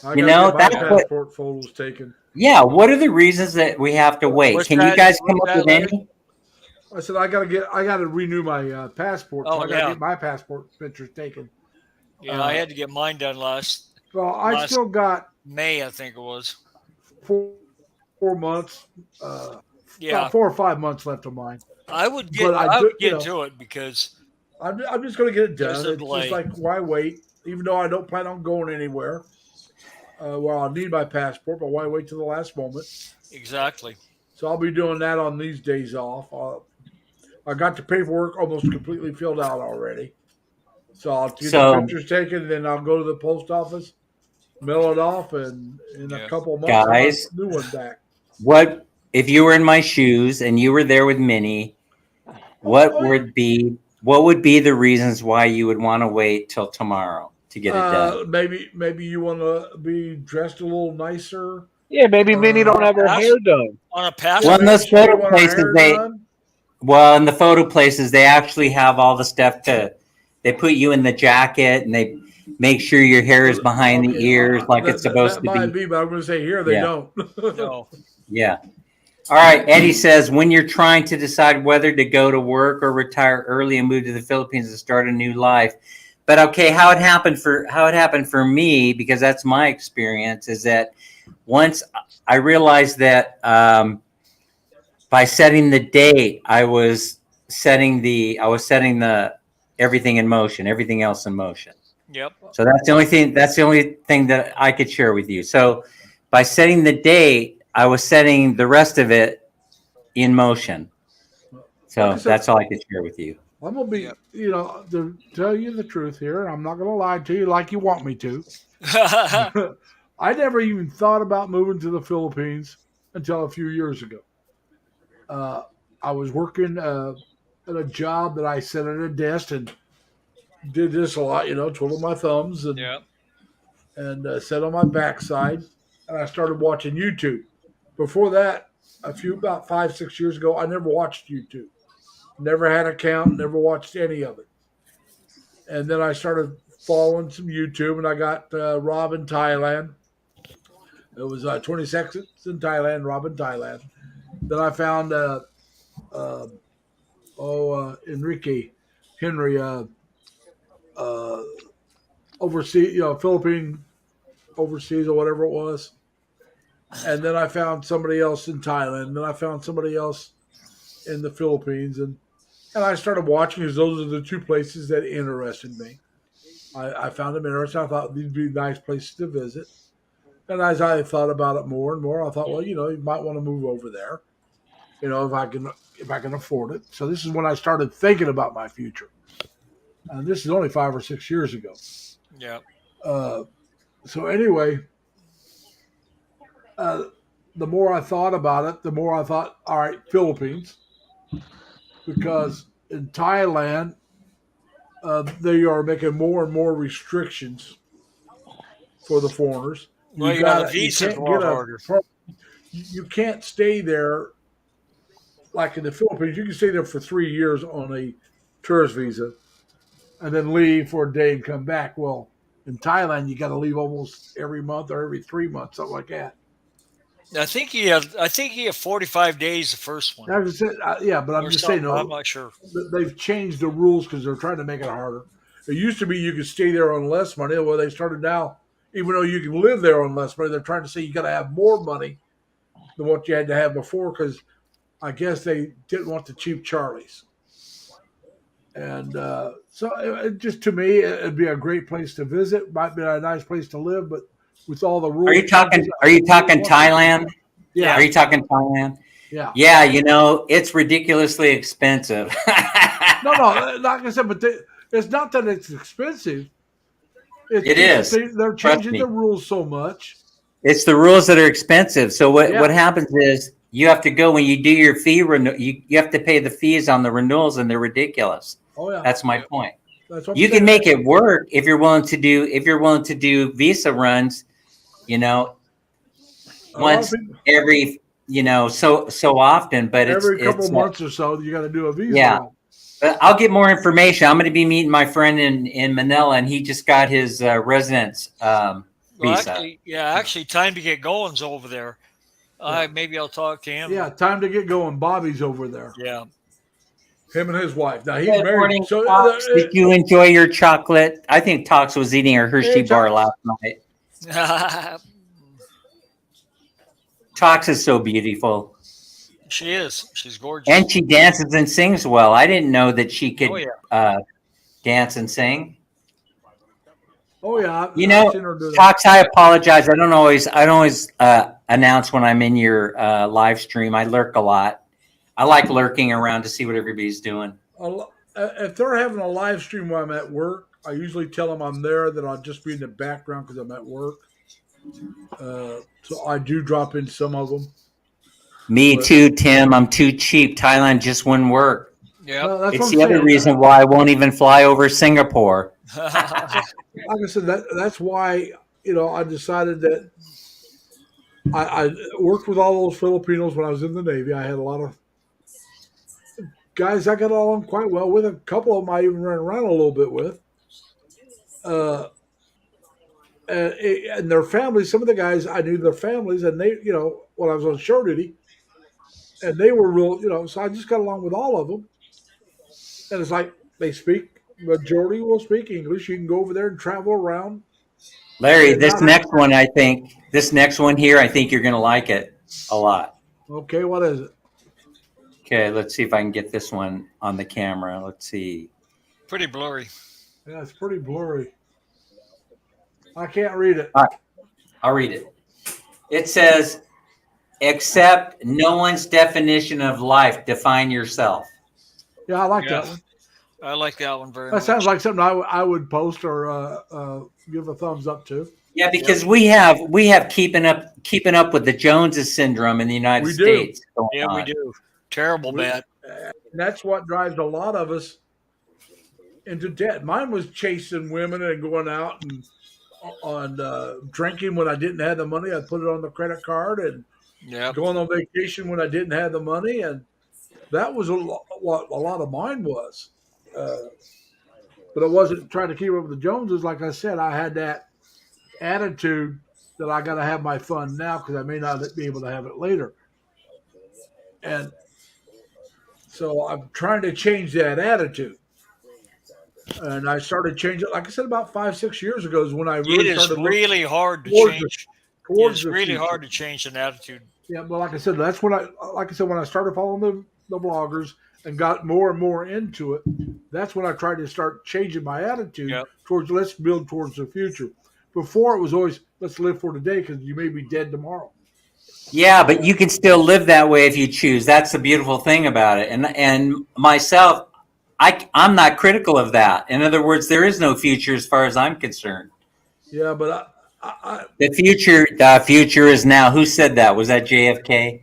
I got that's my what. passport photos taken. Yeah, what are the reasons that we have to wait? What's Can that- you guys come what's up with that, any? I said I gotta renew my passport, so Oh I gotta yeah, get my passport pictures taken. yeah. I had to get mine done Well, I last still got May, I think it was. 4 months, uh, Yeah, about 4 or 5 months left of mine. I would get But I I do, would get to it because I'm just going to get it there's done. a It's just delay. like, why wait? Even though I don't plan on going anywhere, well, I'll need my passport, but why wait till the last moment? Exactly. So I'll be doing that on these days off. I got the paperwork almost completely filled out already. So I'll get the So, pictures taken, and then I'll go to the post office, mail it off, and in a Yeah. couple of months I'll have guys, a new one back. what if you were in my shoes and you were there with Minnie? Oh, What would be the reasons why you would want to wait till tomorrow to get it done? maybe you want to be dressed a little nicer. Yeah, maybe Minnie don't On a have her pass hair done. on a Yeah, Well, in maybe those passport. she may photo want her places, hair done. in the photo places, they actually have all the stuff they put you in the jacket and they make sure your hair is Well, behind okay, the ears like it's that supposed to might be. be, but I'm going to say here they Yeah, don't. No. yeah. All right. Eddie says, when you're trying to decide whether to go to work or retire early and move to the Philippines and start a new life. But okay, how it happened for me, because that's my experience, is that once I realized that by setting the date, I was setting the everything in motion, everything else in motion. Yep. So that's the only thing. That's the only thing that I could share with you. So by setting the date, I was setting the rest of it in motion. Like I So said, that's all I could share with you. I'm going to be, Yep. to tell you the truth here, I'm not going to lie to you like you want me to. I never even thought about moving to the Philippines until a few years ago. Uh, I was working at a job that I sat at a desk and did this a lot, twiddle my thumbs and Yep. sat on my backside, and I started watching YouTube. Before that, about 5, 6 years ago, I never watched YouTube. Never had an account, never watched any of it. And then I started following some YouTube, and I got Rob in Thailand. It was 20 seconds in Thailand, Rob in Thailand. Then I found uh, Enrique Henry uh, overseas, Philippine overseas or whatever it was. And then I found somebody else in Thailand. And then I found somebody else in the Philippines, and I started watching because those are the two places that interested me. I found them interesting. I thought these would be nice places to visit. And as I thought about it more and more, I thought, well, you might want to move over there. If I can afford it. So this is when I started thinking about my future. And this is only 5 or 6 years ago. Yep. So anyway, uh, the more I thought about it, the more I thought, all right, Philippines, because in Thailand they are making more and more restrictions for the foreigners. Well, yeah, the visa's a lot harder. You can't stay there like in the Philippines. You can stay there for 3 years on a tourist visa, and then leave for a day and come back. Well, in Thailand, you got to leave almost every month or every 3 months, something like that. I think he had 45 days the first one. I said, yeah, but I'm Or just saying, something. I'm not sure. they've changed the rules because they're trying to make it harder. It used to be you could stay there on less money. Well, they started now, even though you can live there on less money, they're trying to say you got to have more money than what you had to have before because I guess they didn't want the cheap Charlies. And so just to me, it'd be a great place to visit. Might be a nice place to live, but with all the rules. Are you talking Thailand? Yeah. Are you talking Thailand? Yeah. Yeah, it's ridiculously expensive. No, like I said, but it's not that it's expensive. It is. They're changing the rules so much. It's the rules that are expensive. So Yeah. what happens is you have to go when you do your fee renew. You have to pay the fees on the renewals, and they're ridiculous. Oh yeah, That's my point. that's what You I'm can saying. make it work if you're willing to do visa runs. A lot of Once people- every so often, but every couple it's months or so, you got to do a visa. Yeah. run. But I'll get more information. I'm going to be meeting my friend in Manila, and he just got his residence Well, visa. actually, time to get going's over there. Maybe I'll talk to him. Yeah, time to get going. Bobby's over there. Yeah. Him and his wife. Now he's Good married. morning, So Tox. Did you enjoy your chocolate? I think Tox was eating her Hershey Hey, bar Tox. last night. Tox is so beautiful. She is. She's gorgeous. And she dances and sings well. I didn't know that she could Oh, yeah. dance and sing. Oh yeah, You I've know, seen her do that. Tox, I apologize. I don't always announce when I'm in your live stream. I lurk a lot. I like lurking around to see what everybody's doing. If they're having a live stream while I'm at work, I usually tell them I'm there, that I'll just be in the background because I'm at work. So I do drop in some of them. Me But- too, Tim. I'm too cheap. Thailand just wouldn't work. Yep. Well, that's It's what the I'm other saying. reason why I won't even fly over Singapore. Like I said, that's why I decided that I worked with all those Filipinos when I was in the Navy. I had a lot of guys I got along quite well with. A couple of them I even ran around a little bit with. And their families, some of the guys I knew their families, and they, when I was on show duty, and they were real, so I just got along with all of them. And it's like they speak, majority will speak English. You can go over there and travel around. Larry, Yeah, this not- next one, I think you're going to like it a lot. Okay, what is it? Okay, let's see if I can get this one on the camera. Let's see. Pretty blurry. Yeah, it's pretty blurry. I can't read it. I'll read it. It says, accept no one's definition of life. Define yourself. Yeah, I like Yeah. that one. I like that one very That much. sounds like something I would post or give a thumbs up to. Yeah, because we have keeping up with the Joneses syndrome in the United We do. States. going Yeah, we on. do. Terrible We- bad. And that's what drives a lot of us into debt. Mine was chasing women and going out and on drinking when I didn't have the money. I put it on the credit card and Yep. going on vacation when I didn't have the money, and that was what a lot of mine was. But it wasn't trying to keep up with the Joneses. Like I said, I had that attitude that I got to have my fun now because I may not be able to have it later. And so I'm trying to change that attitude. And I started changing, like I said, about 5-6 years ago is when I It really is started looking really hard to towards change. towards It's the really future. hard to change an attitude. Yeah, but like I said, that's when when I started following the bloggers and got more and more into it, that's when I tried to start changing my attitude Yep. towards let's build towards the future. Before it was always let's live for today because you may be dead tomorrow. Yeah, but you can still live that way if you choose. That's the beautiful thing about it. And myself, I'm not critical of that. In other words, there is no future as far as I'm concerned. Yeah, but I The future is now. Who said that? Was that JFK?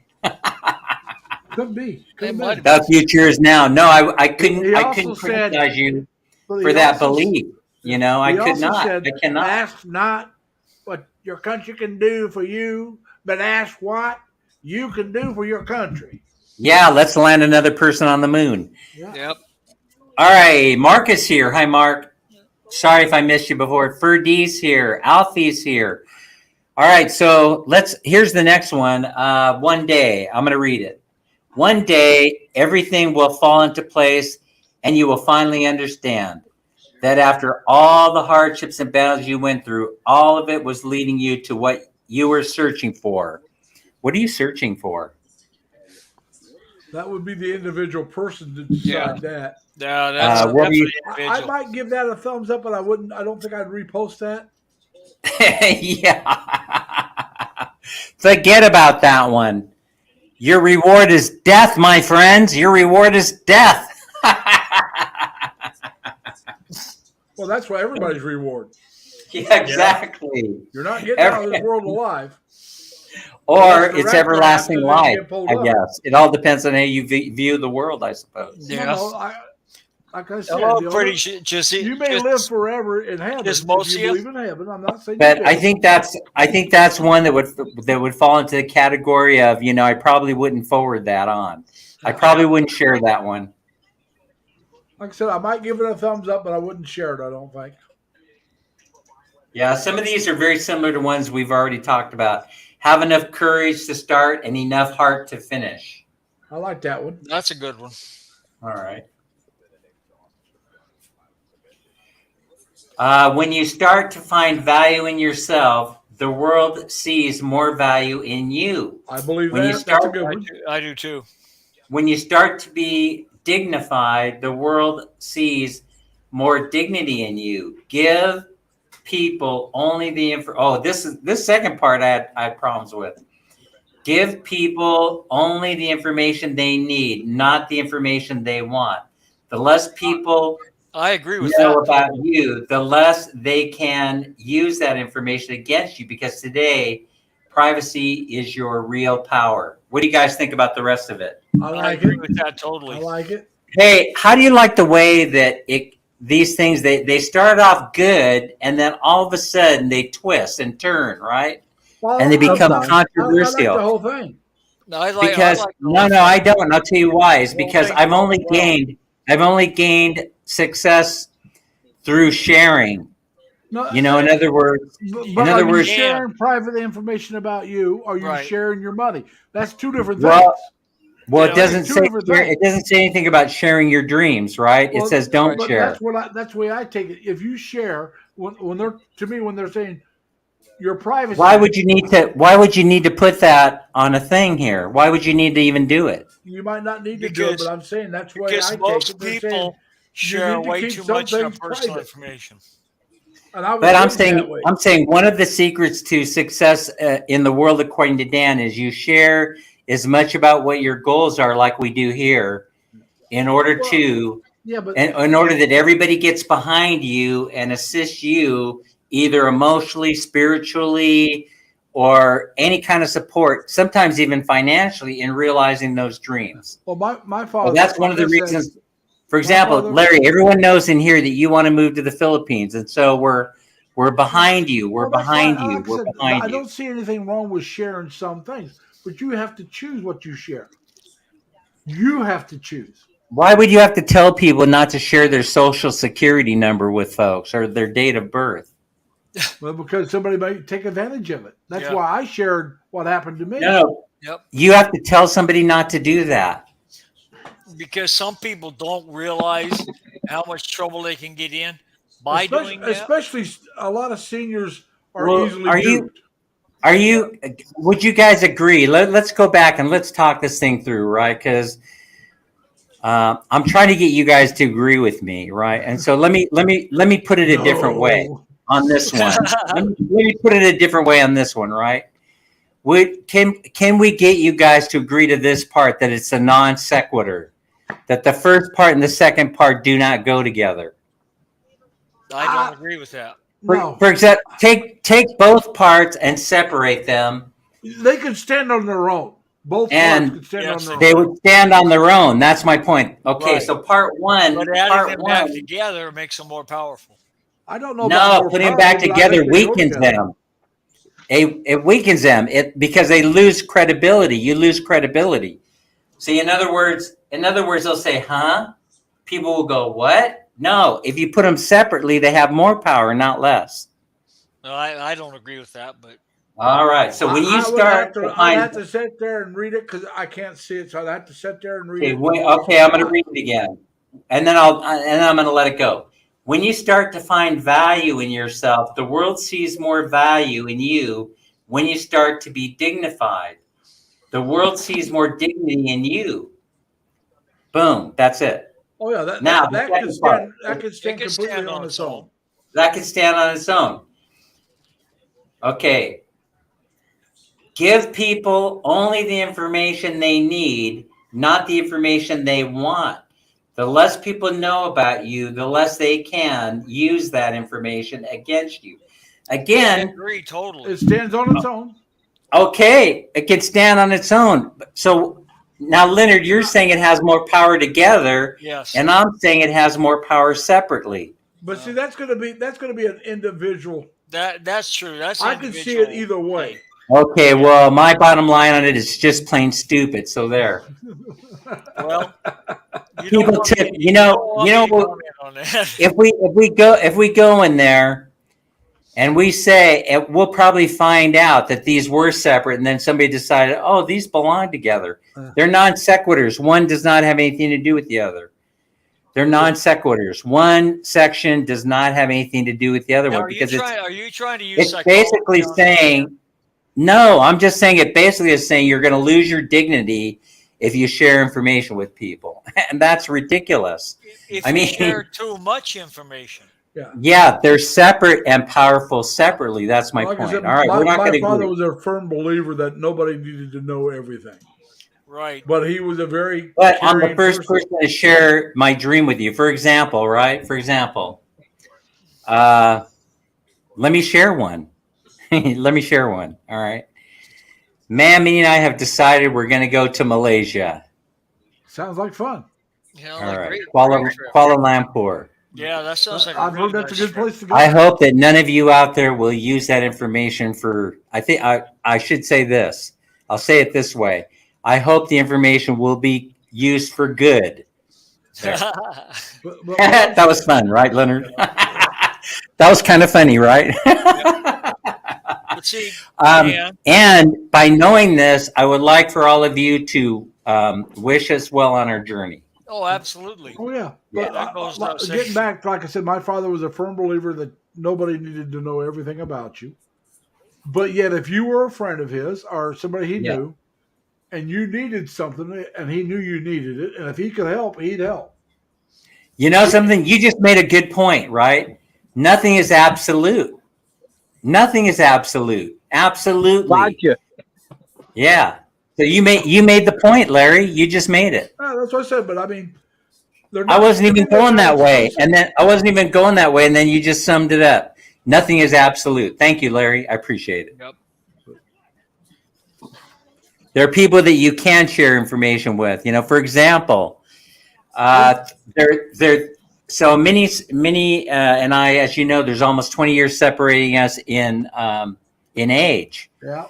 could be. It might have The future is now. No, I couldn't. He I also couldn't said- criticize you But he for that also- belief. You know, I he could also not. said, I cannot. ask not what your country can do for you, but ask what you can do for your country. Yeah, let's land another person on the moon. Yeah. Yep. All right, Mark is here. Hi, Mark. Sorry if I missed you before. Ferdy's here. Alfie's here. All right, so here's the next one. One day, I'm going to read it. One day, everything will fall into place, and you will finally understand that after all the hardships and battles you went through, all of it was leading you to what you were searching for. What are you searching for? That would be the individual person to decide Yeah. that. Yeah, that's what do you- definitely I individual. might give that a thumbs up, but I don't think I'd repost that. Yeah. Forget about that one. Your reward is death, my friends. Your reward is death. Well, that's why everybody's reward. Yeah, exactly. You're not getting out of this world alive. Or Unless the it's raptor everlasting happens and life, get pulled I up. guess. It all depends on how you view the world, I suppose. Yeah. No, like I said, Hello, the pretty only- just you may just- live forever in heaven just if most you of you. believe in heaven. I'm not saying But you I do. think that's one that would fall into the category of, I probably wouldn't forward that on. I probably wouldn't share that one. Like I said, I might give it a thumbs up, but I wouldn't share it. I don't think. Yeah, some of these are very similar to ones we've already talked about. Have enough courage to start and enough heart to finish. I like that one. That's a good one. All right. When you start to find value in yourself, the world sees more value in you. I believe When you that. That's a start, good one. I do too. when you start to be dignified, the world sees more dignity in you. Give people only the info. Oh, this second part I had problems with. Give people only the information they need, not the information they want. The less people I agree with know that. about you, the less they can use that information against you, because today privacy is your real power. What do you guys think about the rest of it? I I like agree it. with that I totally. like it. Hey, how do you like the way that these things, they start off good and then all of a sudden they twist and turn, right? Well, And they become I like controversial. the whole thing. No, I like Because the no, whole no, thing. I don't. And I'll tell you why. Is The whole because thing I've only well. gained success through sharing. No, You know, in other words, but other are you words- sharing private information about you? Or are you Right. sharing your money? That's two different Well, things. well, You it know, doesn't two say different things. it doesn't say anything about sharing your dreams, right? Well, It says don't but share. that's the way I take it. If you share, when they're saying your privacy, Why would you need to put that on a thing here? Why would you need to even do it? you might not need to do it, Because- but I'm saying that's the way because I take most it. They're saying people share need to way keep too some much of their things personal private. information. And I was But raised that way. I'm saying one of the secrets to success in the world, according to Dan, is you share as much about what your goals are, like we do here, in order Well, to, Yeah, but in order that everybody gets behind you and assists you either emotionally, spiritually, or any kind of support, sometimes even financially, in realizing those dreams. well, my father. Well, that's one of the like I said, reasons. For example, father- Larry, everyone knows in here that you want to move to the Philippines, and so we're behind you. We're Well, that's behind why, you. like I We're said, behind I you. don't see anything wrong with sharing some things, but you have to choose what you share. You have to choose. Why would you have to tell people not to share their social security number with folks or their date of birth? Well, because somebody might take advantage of it. That's Yeah. why I shared what happened to me. No, Yep. you have to tell somebody not to do that. Because some people don't realize how much trouble they can get in by doing that. Especially a lot of seniors are Well, easily are you- duped. Would you guys agree? Let's go back and let's talk this thing through, right? Because I'm trying to get you guys to agree with me, right? And so let me put it a different way on this one. let me put it a different way on this one, right? Can we get you guys to agree to this part, that it's a non sequitur, that the first part and the second part do not go together? I don't agree with that. No, For example, take both parts and separate them. they could stand on their own. Both And parts could stand yes, on their They own. would stand on their own. That's my point. Okay, Right. so part one. But adding Part them back one. together makes them more powerful. I don't know. about No, more putting them back powerful, but I together think they go weakens together. them. It weakens them. Because they lose credibility. You lose credibility. See, in other words, they'll say, "Huh?" People will go, "What?" No, if you put them separately, they have more power, not less. No, I don't agree with that, but All right. So when you I would start I'd have to sit there and read it because I can't see it. So I'd have to sit there and read it. Okay, I'm going to read it again, and then I'm going to let it go. When you start to find value in yourself, the world sees more value in you. When you start to be dignified, the world sees more dignity in you. Boom. That's it. Oh yeah, that Now, that the could second part. stand. That could stand can completely stand on its own. That can stand on its own. Okay. Give people only the information they need, not the information they want. The less people know about you, the less they can use that information against you. I Again, agree totally. It stands on its own. okay, it can stand on its own. So now, Leonard, you're saying it has more power together, Yes. and I'm saying it has more power separately. But see, that's gonna be an individual. That's true. That's I could see it individual. either way. Okay, well, my bottom line on it is just plain stupid. So there. Well, People tip. You know. comment on that. If we go in there and we say, we'll probably find out that these were separate, and then somebody decided, oh, these belong together. They're non sequiturs. One does not have anything to do with the other. They're non sequiturs. One section does not have anything to do with the other Now, one because are you trying to use it's psychology basically on saying, no, I'm just saying it basically is saying you're going to lose your dignity if you share information with people. And that's ridiculous. if I you mean, share too much information? Yeah. yeah, they're separate and powerful separately. That's my Like I point. said, All right, we're not my going to father agree. was a firm believer that nobody needed to know everything, Right. but he was a very But I'm the caring first person. person to share my dream with you. For example, right? For example, let me share one. Let me share one. All right. Mammy and I have decided we're going to go to Malaysia. Sounds like fun. You know, All like right. great trip. Kuala Lumpur. Yeah, that sounds like a I've really heard that's a nice good trip. place to go. I hope that none of you out there will use that information for, I should say this. I'll say it this way. I hope the information will be used for good. There. But That was fun, right, Leonard? That was kind of funny, right? But see, Dan, And by knowing this, I would like for all of you to wish us well on our journey. oh, absolutely. oh yeah, Yeah. but That goes without saying. getting back, like I said, my father was a firm believer that nobody needed to know everything about you. But yet, if you were a friend of his or somebody he Yeah. knew, and you needed something, and he knew you needed it, and if he could help, he'd help. You know something? You just made a good point, right? Nothing is absolute. Nothing is absolute. Absolutely. Gotcha. Yeah. So you made the point, Larry. You just made it. That's what I said. But I mean, I wasn't even going that way, and then you just summed it up. Nothing is absolute. Thank you, Larry. I appreciate it. Yep. There are people that you can share information with. You know, for example, so Minnie and I, as you know, there's almost 20 years separating us in age. Yeah.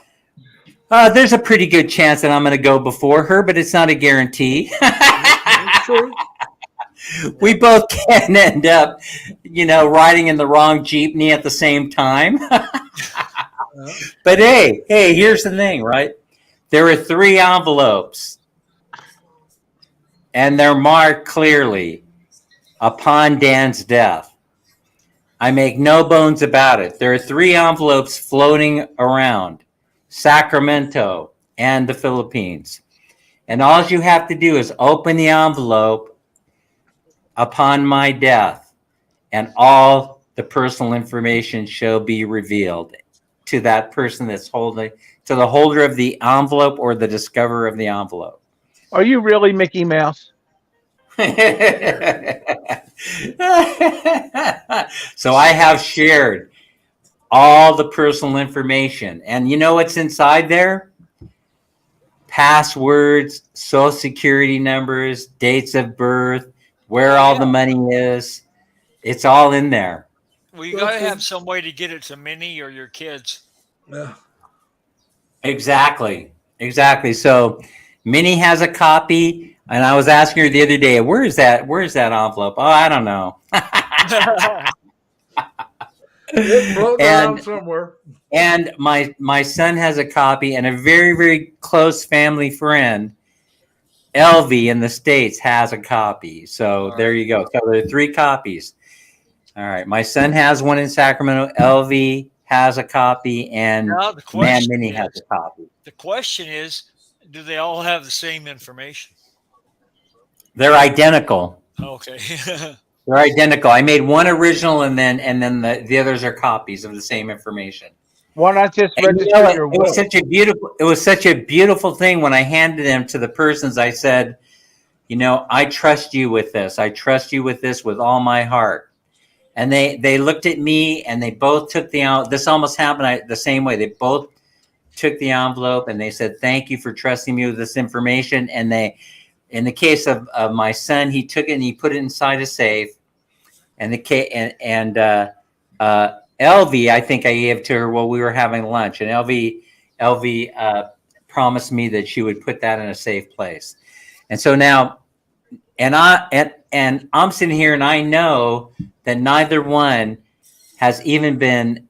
There's a pretty good chance that I'm going to go before her, but it's not a guarantee. That's true. We both can end up, riding in the wrong jeepney at the same time. But hey, here's the thing, right? There are 3 envelopes, and they're marked clearly upon Dan's death. I make no bones about it. There are 3 envelopes floating around Sacramento and the Philippines. And all you have to do is open the envelope upon my death, and all the personal information shall be revealed to that person that's holding, to the holder of the envelope or the discoverer of the envelope. Are you really Mickey Mouse? So I have shared all the personal information. And you know what's inside there? Passwords, social security numbers, dates of birth, where all the money is. It's all in there. Well, you got to have some way to get it to Minnie or your kids. Yeah. Exactly. So Minnie has a copy, and I was asking her the other day, where's that envelope? Oh, I don't know. It's floating around somewhere. And my son has a copy, and a very, very close family friend, Elvie in the States, has a copy. So there you go. So there are 3 copies. All right. My son has one in Sacramento. Elvie has a copy, and Minnie has a copy. The question is, do they all have the same information? They're identical. Okay. They're identical. I made one original, and then the others are copies of the same information. Why not just register your will? It was such a beautiful thing when I handed them to the persons. I said, I trust you with this. I trust you with this with all my heart. And they looked at me, and they both took this almost happened the same way. They both took the envelope, and they said, thank you for trusting me with this information. And in the case of my son, he took it and he put it inside a safe. And Elvie, I think I gave to her while we were having lunch, and Elvie promised me that she would put that in a safe place. And so now, and I'm sitting here, and I know that neither one has even been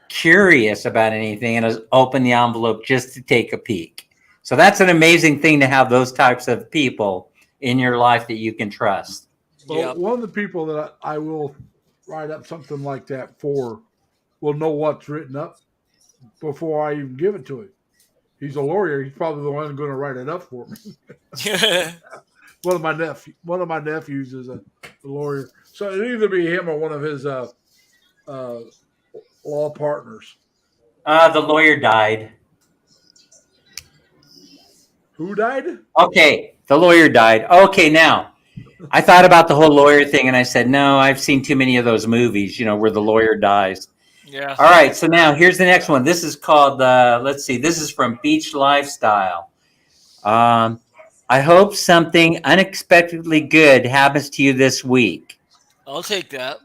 curious about anything and has opened the envelope just to take a peek. So that's an amazing thing to have those types of people in your life that you can trust. Well, Yep. one of the people that I will write up something like that for will know what's written up before I even give it to him. He's a lawyer. He's probably the one going to write it up for me. One of my nephews is a lawyer, so it'll either be him or one of his law partners. The lawyer died. Who died? Okay, the lawyer died. Okay, now I thought about the whole lawyer thing, and I said, no, I've seen too many of those movies, where the lawyer dies. Yeah. All right, so now here's the next one. This is called, let's see, this is from Beach Lifestyle. I hope something unexpectedly good happens to you this week. I'll take that.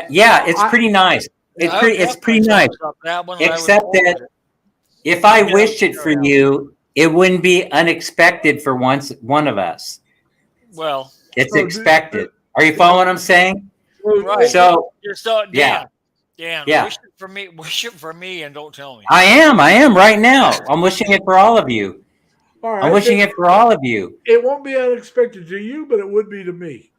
Yeah, it's pretty nice. It's pretty nice. That one Except that if I wished it for you, it wouldn't be unexpected for one of us. Well, it's expected. Are you following what I'm saying? Right. So you're so yeah. Wish it for me and don't tell me. I am right now. I'm wishing it for all of you. All right, I'm wishing it for all of you. It won't be unexpected to you, but it would be to me.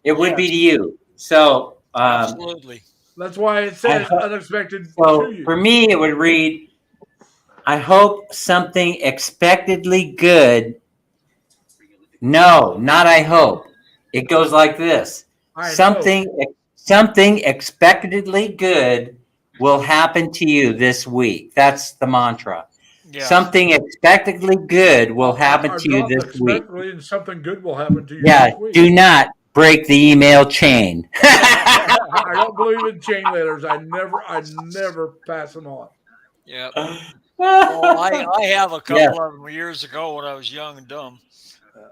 It would be to you. So absolutely. That's why it says unexpected so to you. For me, it would read, I hope something expectedly good. No, not I hope. It goes like this. Something expectedly good will happen to you this week. That's the mantra. Yeah. Something expectedly good will happen to you this week. And something good will happen to you this week. Do not break the email chain. I don't believe in chain letters. I never pass them on. Yeah. Well, I have a couple of them years ago when I was young and dumb.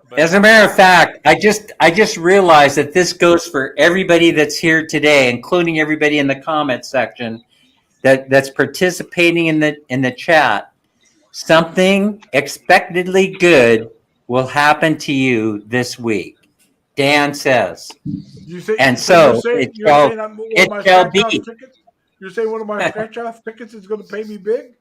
But as a matter of fact, I just realized that this goes for everybody that's here today, including everybody in the comment section that's participating in the chat. Something expectedly good will happen to you this week. Dan says. You're saying one of my scratch-off tickets is going to pay me big?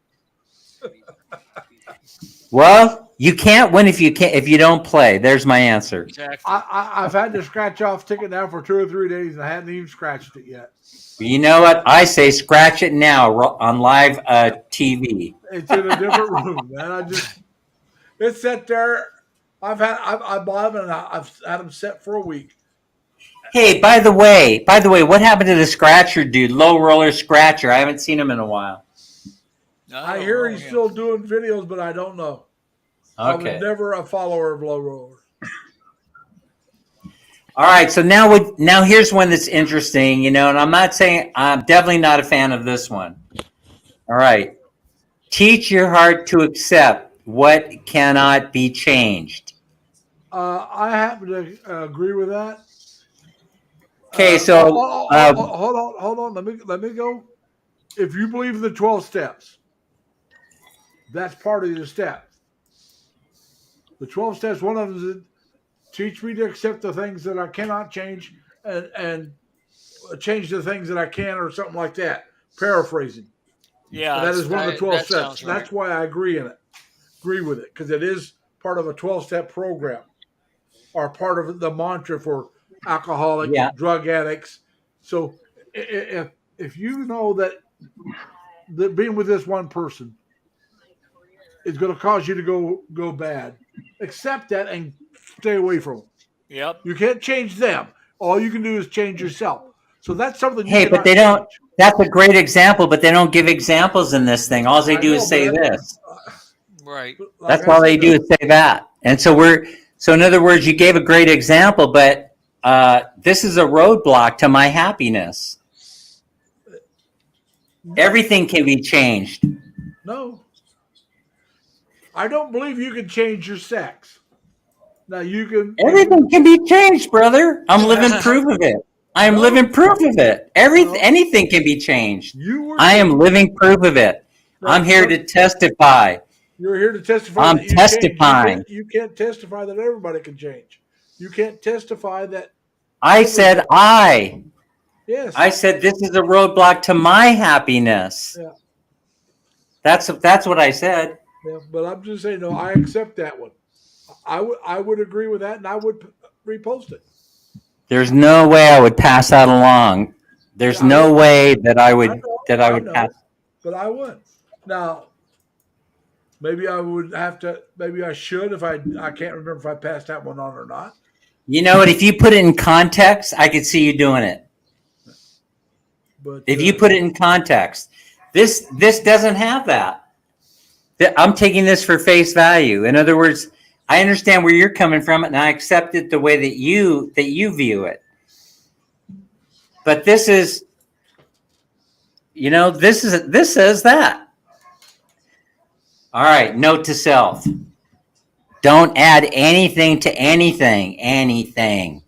Well, you can't win if you don't play. There's my answer. Exactly. I've had the scratch-off ticket now for 2 or 3 days, and I hadn't even scratched it yet. You know what? I say scratch it now on live TV. It's in a different room, man. It's set there. I bought them and I've had them set for a week. Hey, by the way, what happened to the scratcher dude? Low roller scratcher. I haven't seen him in a while. I hear he's still doing videos, but I don't know. Okay. I was never a follower of low roller. All right, so now here's one that's interesting, and I'm definitely not a fan of this one. All right. Teach your heart to accept what cannot be changed. I happen to agree with that. Okay, so hold on. Let me go. If you believe in the 12 steps, that's part of your step. The 12 steps, one of them is teach me to accept the things that I cannot change and change the things that I can, or something like that. Paraphrasing. Yeah, that is one of the 12 steps. Right. That's why I agree with it, because it is part of a 12-step program, or part of the mantra for alcoholics, drug addicts. So if you know that being with this one person is going to cause you to go bad, accept that and stay away from them. Yep. You can't change them. All you can do is change yourself. So that's something. But they don't. That's a great example, but they don't give examples in this thing. All they do is say this. Right. That's all they do is say that. And so in other words, you gave a great example, but this is a roadblock to my happiness. Everything can be changed. No. I don't believe you can change your sex. Now you can. Everything can be changed, brother. I'm living proof of it. I'm living proof of it. Anything can be changed. I am living proof of it. I'm here to testify. You're here to testify. I'm testifying. You can't testify that everybody can change. You can't testify that. I said I. Yes. I said this is a roadblock to my happiness. Yeah. That's what I said. Yeah, but I'm just saying, no, I accept that one. I would agree with that, and I would repost it. There's no way I would pass that along. There's Yeah, I no wouldn't. way that I I would know, that I I would pass. know, but I wouldn't. Now, maybe I would have to. Maybe I should if I can't remember if I passed that one on or not. You know what? If you put it in context, I could see you doing it. But If you put it in context, this doesn't have that. I'm taking this for face value. In other words, I understand where you're coming from, and I accept it the way that you view it. But this is, this says that. All right. Note to self: don't add anything to anything. Anything.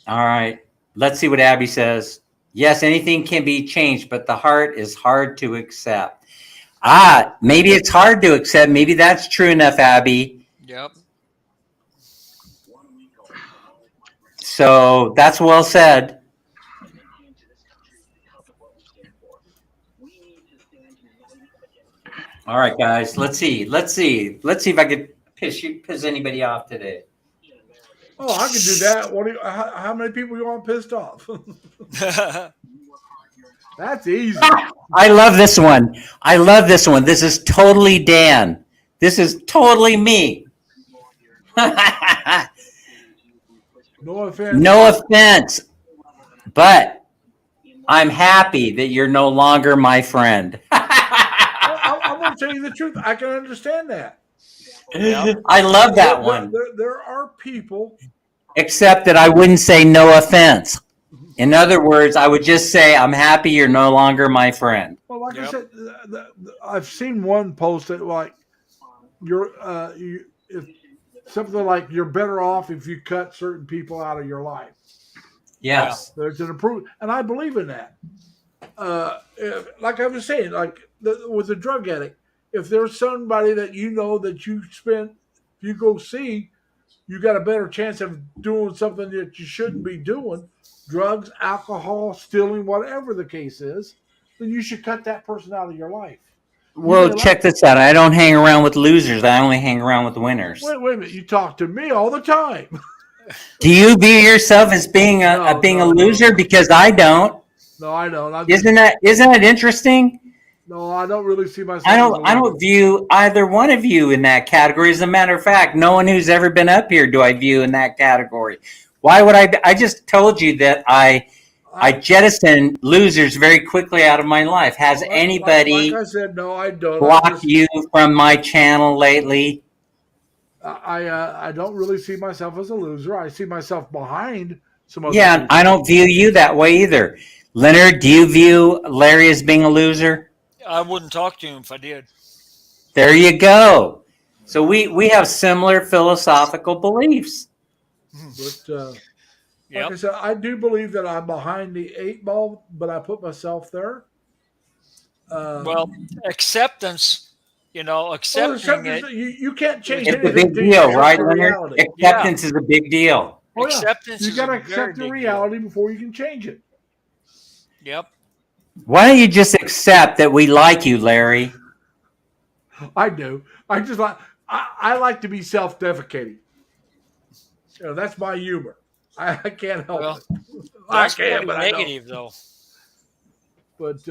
All right. Let's see what Abby says. Yes, anything can be changed, but the heart is hard to accept. Maybe it's hard to accept. Maybe that's true enough, Abby. Yep. So that's well said. All right, guys. Let's see if I could piss anybody off today. oh, I can do that. What? How many people you want pissed off? That's easy. I love this one. This is totally Dan. This is totally me. No offense. No offense, but I'm happy that you're no longer my friend. I'm going to tell you the truth. I can understand that. I love that one. There are people. Except that I wouldn't say no offense. In other words, I would just say I'm happy you're no longer my friend. Well, like I said, I've seen one post that like if something like you're better off if you cut certain people out of your life. Yes. There's an improvement, and I believe in that. Like I was saying, like with a drug addict, if there's somebody that you know that if you go see, you got a better chance of doing something that you shouldn't be doing, drugs, alcohol, stealing, whatever the case is, then you should cut that person out of your life. Well, check this out. I don't hang around with losers. I only hang around with winners. Wait a minute. You talk to me all the time. Do you view yourself as being a loser? Because I don't. No, I don't. Isn't that interesting? No, I don't really see myself. I don't view either one of you in that category. As a matter of fact, no one who's ever been up here do I view in that category. Why would I? I just told you that I jettison losers very quickly out of my life. Has anybody Like I said, no, I don't. blocked you from my channel lately? I don't really see myself as a loser. I see myself behind some other Yeah, people. I don't view you that way either. Leonard, do you view Larry as being a loser? I wouldn't talk to him if I did. There you go. So we have similar philosophical beliefs. But like I said, I do believe that I'm behind the 8 ball, but I put myself there. Well, acceptance, accepting it. You can't change It's a anything. big till you deal, accept right, the Leonard? reality. Acceptance is a big deal. Oh, yeah. Acceptance You is got to a very accept the big reality before you can change it. deal. Yep. Why don't you just accept that we like you, Larry? I do. I like to be self-defecating. That's my humor. I can't help Well, it. I That's can, pretty but I don't. negative, though. But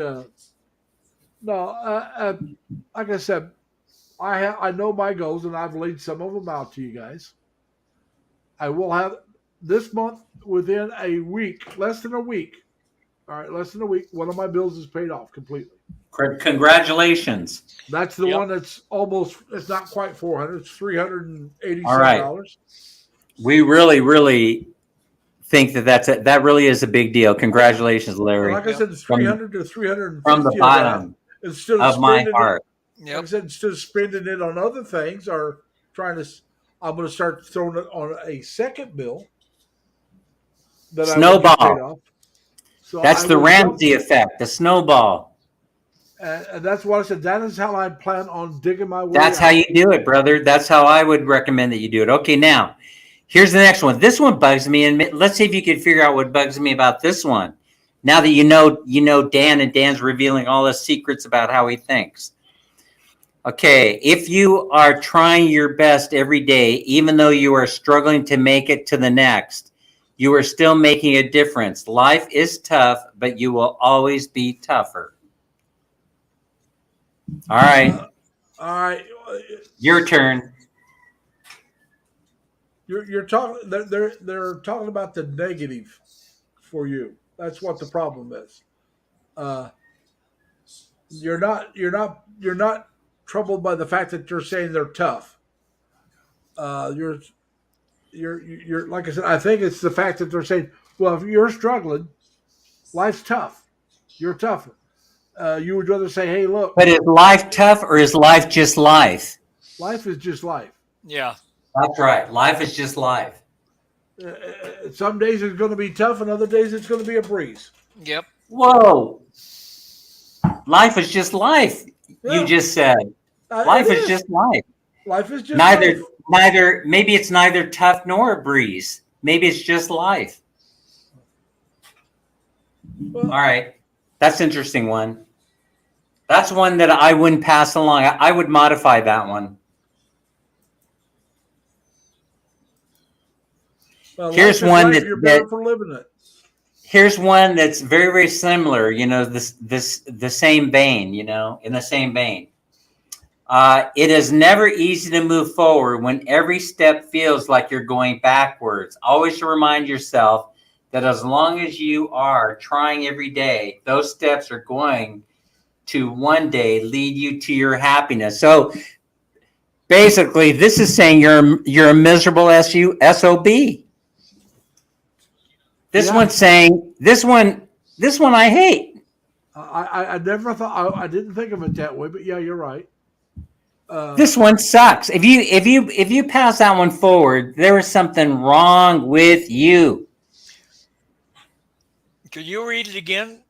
no, like I said, I know my goals, and I've laid some of them out to you guys. I will have this month within a week, less than a week. All right, less than a week. One of my bills is paid off completely. Congratulations. That's the one that's almost. It's not quite 400. It's $387. All right. We really, really think that really is a big deal. Congratulations, Larry. Like I said, it's 300 to 350 from the bottom instead of my heart. Like I said, instead of spending it on other things or I'm going to start throwing it on a second bill that Snowball. I will get paid off. So That's the Ramsey effect, the snowball. And that's what I said. That is how I plan on digging my way That's out. how you do it, brother. That's how I would recommend that you do it. Okay, now, here's the next one. This one bugs me, and let's see if you can figure out what bugs me about this one. Now that you know Dan, and Dan's revealing all the secrets about how he thinks. Okay, if you are trying your best every day, even though you are struggling to make it to the next, you are still making a difference. Life is tough, but you will always be tougher. All right, All right. your turn. You're talking. They're talking about the negative for you. That's what the problem is. Uh, you're not troubled by the fact that you're saying they're tough. Uh, you're you're like I said. I think it's the fact that they're saying, well, if you're struggling, life's tough. You're tougher. You would rather say, hey, look, But is life tough or is life just life? life is just life. Yeah. That's right. Life is just life. Some days it's going to be tough, and other days it's going to be a breeze. Yep. Whoa. Life is just life. Yeah, You just said life it is just life. life is just Neither, life. maybe it's neither tough nor a breeze. Maybe it's just life. Well, All right. That's an interesting one. That's one that I wouldn't pass along. I would modify that one. Here's life is one life. You're better for living it. here's one that's very, very similar, the same vein, in the same vein. It is never easy to move forward when every step feels like you're going backwards. Always remind yourself that as long as you are trying every day, those steps are going to one day lead you to your happiness. So basically, this is saying you're a miserable SOB. This one's saying this one I hate. I never thought I didn't think of it that way, but yeah, you're right. This one sucks. If you pass that one forward, there is something wrong with you. Could you read it again?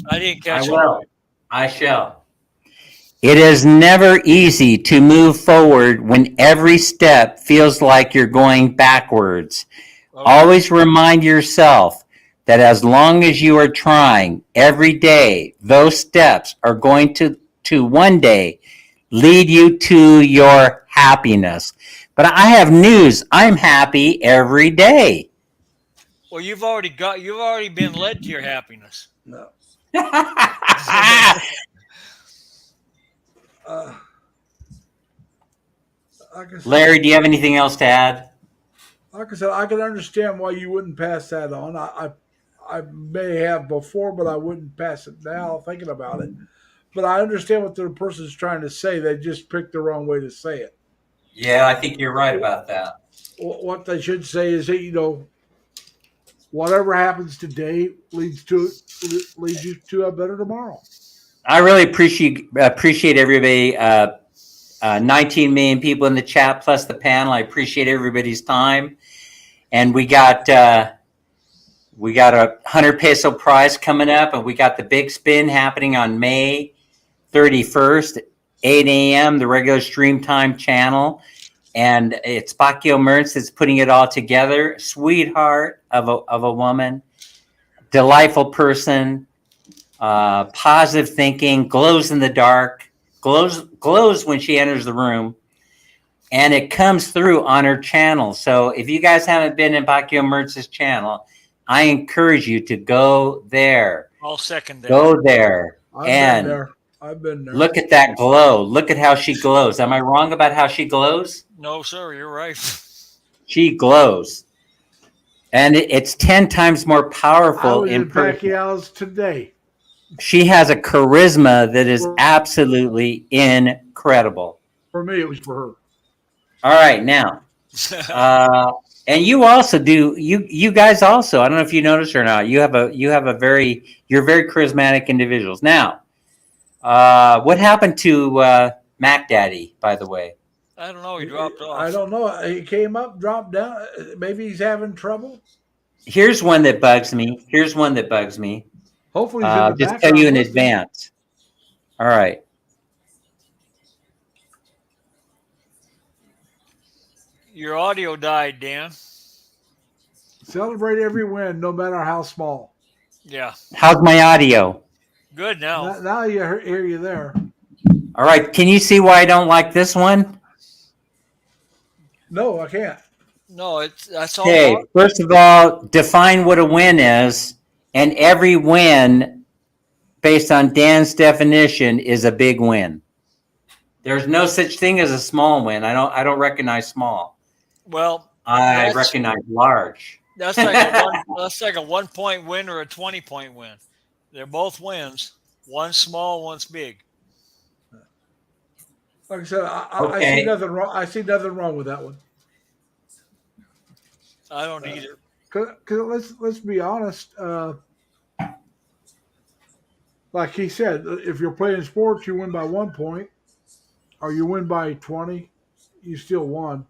I didn't I catch it. will. I shall. It is never easy to move forward when every step feels like you're going backwards. Okay. Always remind yourself that as long as you are trying every day, those steps are going to one day lead you to your happiness. But I have news. I'm happy every day. Well, you've already been led to your happiness. No. Like I said, Larry, do you have anything else to add? like I said, I can understand why you wouldn't pass that on. I may have before, but I wouldn't pass it now. Thinking about it, but I understand what the person's trying to say. They just picked the wrong way to say it. Yeah, I think you're right about that. What they should say is that whatever happens today leads you to a better tomorrow. I really appreciate everybody. 19 million people in the chat plus the panel. I appreciate everybody's time, and we got a 100 peso prize coming up, and we got the big spin happening on May 31st, 8 a.m. the regular stream time channel, and it's Bakio Mertz that's putting it all together. Sweetheart of a woman, delightful person. Positive thinking, glows in the dark, glows when she enters the room, and it comes through on her channel. So if you guys haven't been in Bakio Mertz's channel, I encourage you to go there. I'll second that. Go there and I've been there. look at that glow. Look at how she glows. Am I wrong about how she glows? No, sir, you're right. She glows. And it's 10 times more I powerful was in in person. Pacquiao's today. She has a charisma that is absolutely incredible. For me, it was for her. All right, now, and you also do. You guys also. I don't know if you noticed or not. You're very charismatic individuals. Now, what happened to Mac Daddy? By the way, I don't know. He dropped off. I don't know. He came up, dropped down. Maybe he's having trouble. here's one that bugs me. Hopefully, he's in the Just background tell you in listening. advance. All right. Your audio died, Dan. Celebrate every win, no matter how small. Yeah. How's my audio? Good now. Now you hear you there. All right. Can you see why I don't like this one? No, I can't. No, that's all. Okay. First of all, define what a win is, and every win, based on Dan's definition, is a big win. There's no such thing as a small win. I don't recognize small. Well, I recognize large. that's like a 1 point win or a 20-point win. They're both wins. One's small, one's big. Like I said, I Okay. see nothing wrong. I see nothing wrong with that one. I don't either. Because let's be honest. Like he said, if you're playing sports, you win by 1 point, or you win by 20, you still won.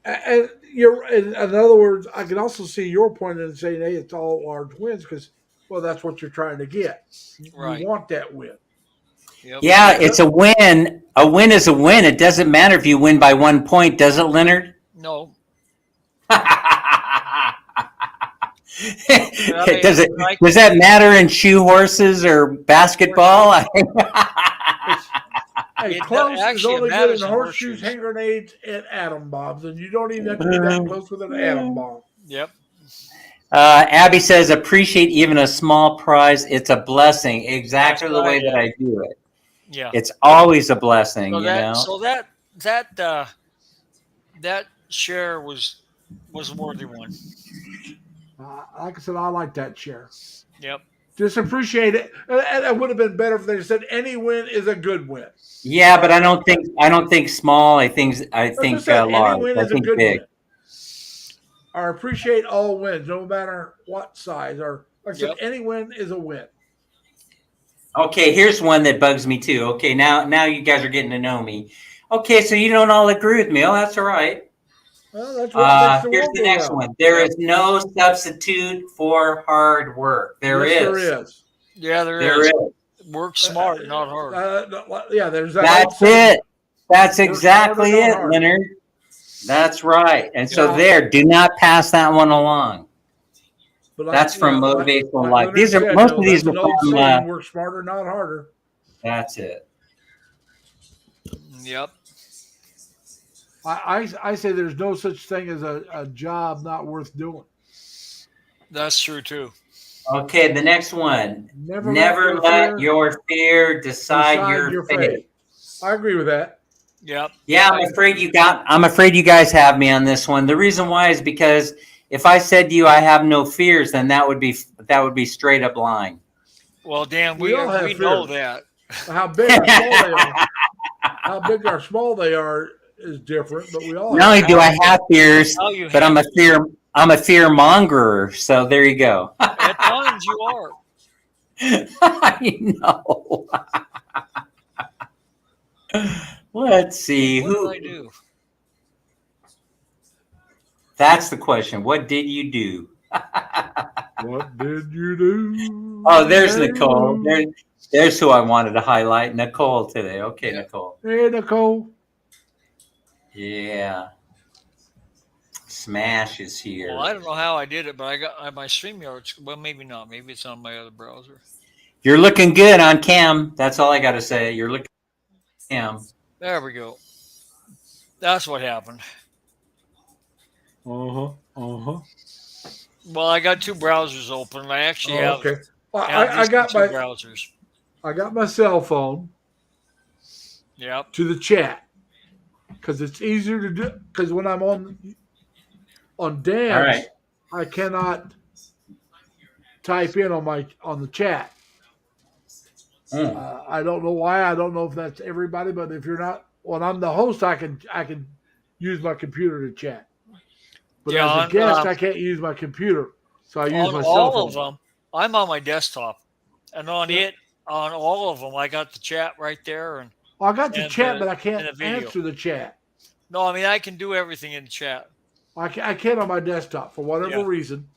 And in other words, I can also see your point in saying, "Hey, it's all large wins," because well, that's what you're trying to get. Right. You want that win. Yep. Yeah, it's a win. A win is a win. It doesn't matter if you win by 1 point, does it, Leonard? No. Does that matter in shoe horses or basketball? Hey, It close is actually only good matters in in horseshoes, horseshoes. hand grenades, and atom bombs, and you don't even have to be that close with an atom bomb. Yep. Abby says, appreciate even a small prize. It's a blessing. Exactly That's the way right, that I do it. Yeah. It's always a blessing, So you know? that share was a worthy one. Like I said, I like that share. Yep. Just appreciate it. And it would have been better if they said any win is a good win. Yeah, but I don't think small. I think Any large. win I is a think good big. win. Or appreciate all wins, no matter what size. Or like I said, any win is a win. Okay, here's one that bugs me too. Okay, now you guys are getting to know me. Okay, so you don't all agree with me. Oh, that's all right. Well, that's what makes the Here's world the go next round. one. There is no substitute for hard work. There is. Yeah, There is. Work smart, not hard. Yeah, there's that. That's it. That's exactly it, Leonard. That's right. And so do not pass that one along. But that's from Motivational Life. These are most of these are from. Work smarter, not harder. That's it. Yep. I say there's no such thing as a job not worth doing. That's true too. Okay, the next one. Never let your fear decide your fate. I agree with that. Yep. Yeah, I'm afraid you guys have me on this one. The reason why is because if I said to you I have no fears, then that would be straight up lying. Well, Dan, we know that. How big or small they are. How big or small they are is different, but we all. Not only do I have fears, but I'm a fear mongerer. So there you go. At times you are. I know. Let's see. What did I do? That's the question. What did you do? What did you do? Oh, there's Nicole. There's who I wanted to highlight. Nicole today. Okay, Nicole. Hey, Nicole. Yeah. Smash is here. Well, I don't know how I did it, but I got my StreamYard. Well, maybe not. Maybe it's on my other browser. You're looking good on cam. That's all I got to say. You're looking good on cam. There we go. That's what happened. Uh-huh. Well, I got two browsers open. I actually have. Okay. Well, I got two browsers. I got my cell phone. Yep. To the chat because it's easier to do. Because when I'm on Dan's, I cannot type in on the chat. I don't know why. I don't know if that's everybody, but if you're not, when I'm the host, I can use my computer to chat. But as a guest, I can't use my computer, so I use my cell phone. All of them, I'm on my desktop, and on all of them, I got the chat right there. And I got the chat, but I can't answer the chat. No, I mean I can do everything in the chat. I can't on my desktop for whatever reason.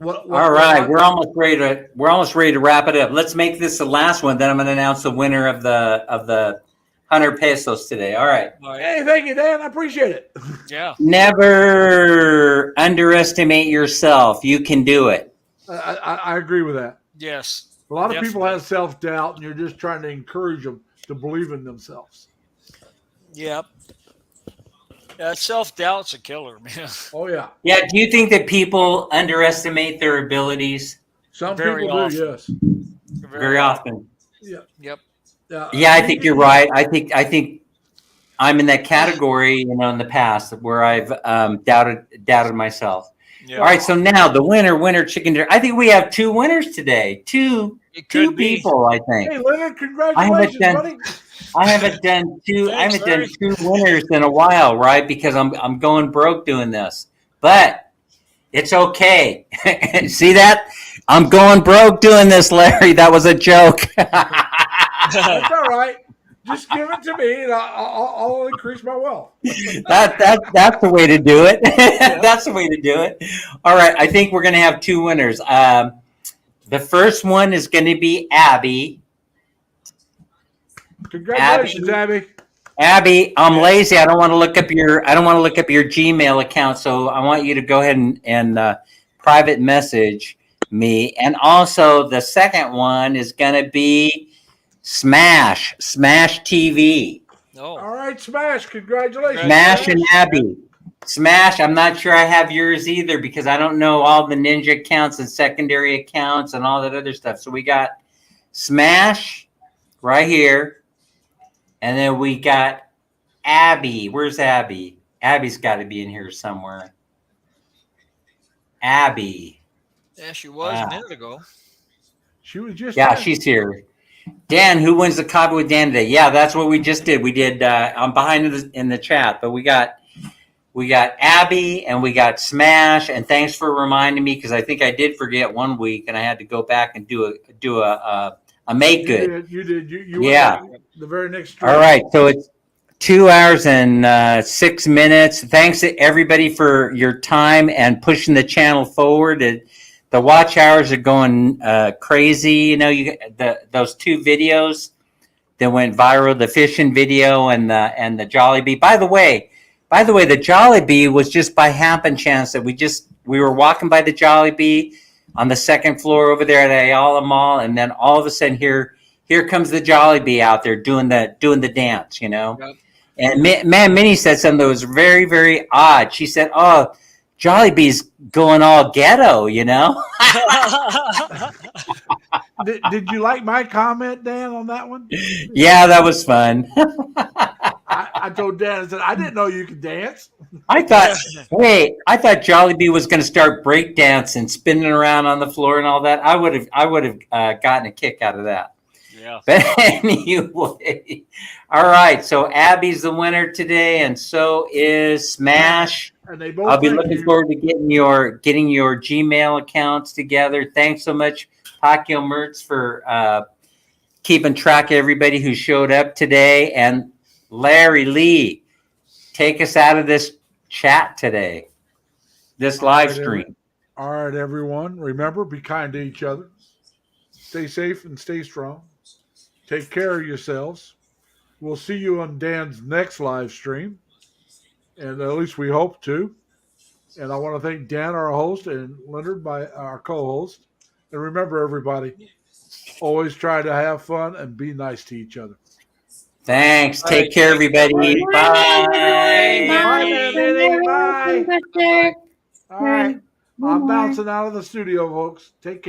All right, we're almost ready to wrap it up. Let's make this the last one. Then I'm going to announce the winner of the 100 pesos today. All right. Hey, thank you, Dan. I appreciate it. Yeah. Never underestimate yourself. You can do it. I agree with that. Yes. A lot of people Definitely. have self-doubt, and you're just trying to encourage them to believe in themselves. Yep. Self-doubt's a killer, man. Oh yeah, Yeah. Do you think that people underestimate their abilities some Very people do. often. Yes. very often? Yeah. Yep. Yeah, I think you're right. I think I'm in that category, in the past where I've doubted myself. All Yep. right, so now the winner chicken dinner. I think we have two winners today. Two It two could be. people, I think. Hey, Leonard, I haven't congratulations, done buddy. I haven't done two I Thanks, haven't done Larry. two winners in a while, right? Because I'm going broke doing this. But it's okay. See that? I'm going broke doing this, Larry. That was a joke. That's all right. Just give it to me, and I'll increase my wealth. That's the way to do it. That's the way to do it. All right, I think we're going to have two winners. The first one is going to be Abby. Congratulations, Abby. Abby, I'm lazy. I don't want to look up your Gmail account, so I want you to go ahead and private message me. And also, the second one is going to be Smash TV. Oh, All right, Smash. Congratulations. Smash and Abby. Smash, I'm not sure I have yours either because I don't know all the ninja accounts and secondary accounts and all that other stuff. So we got Smash right here. And then we got Abby. Where's Abby? Abby's got to be in here somewhere. Abby. yeah, she was a minute ago. She was just Yeah, there. she's here. Dan, who wins the coffee with Dan today? Yeah, that's what we just did. We did. I'm behind in the chat, but we got Abby and we got Smash. And thanks for reminding me because I think I did forget one week and I had to go back and do a make good. You did. You Yeah. went the very next stream. All right, so it's 2 hours and 6 minutes. Thanks to everybody for your time and pushing the channel forward. The watch hours are going crazy. Those two videos that went viral, the fishing video and the Jollibee. By the way, the Jollibee was just by happen chance that we were walking by the Jollibee on the second floor over there at Ayala Mall, and then all of a sudden here comes the Jollibee out there doing the dance, Yep. And Minnie said something that was very, very odd. She said, "Oh, Jollibee's going all ghetto," Did you like my comment, Dan, on that one? Yeah, that was fun. I told Dan, I said, I didn't know you could dance. I thought Jollibee was going to start breakdancing, spinning around on the floor and all that. I would have gotten a kick out of that. Yeah. But anyway, all right. So Abby's the winner today, and so is Smash. And they both I'll be thank looking you. forward to getting your Gmail accounts together. Thanks so much, Pacquiao Mertz, for keeping track of everybody who showed up today. And Larry Lee, take us out of this chat today, this live stream. All right, everyone. Remember, be kind to each other. Stay safe and stay strong. Take care of yourselves. We'll see you on Dan's next live stream. And at least we hope to. And I want to thank Dan, our host, and Leonard, our co-host. And remember, everybody, always try to have fun and be nice to each other. Thanks. All Take right, care, thank you. everybody. Bye. Bye. All right. I'm bouncing out of the studio, folks. Take care.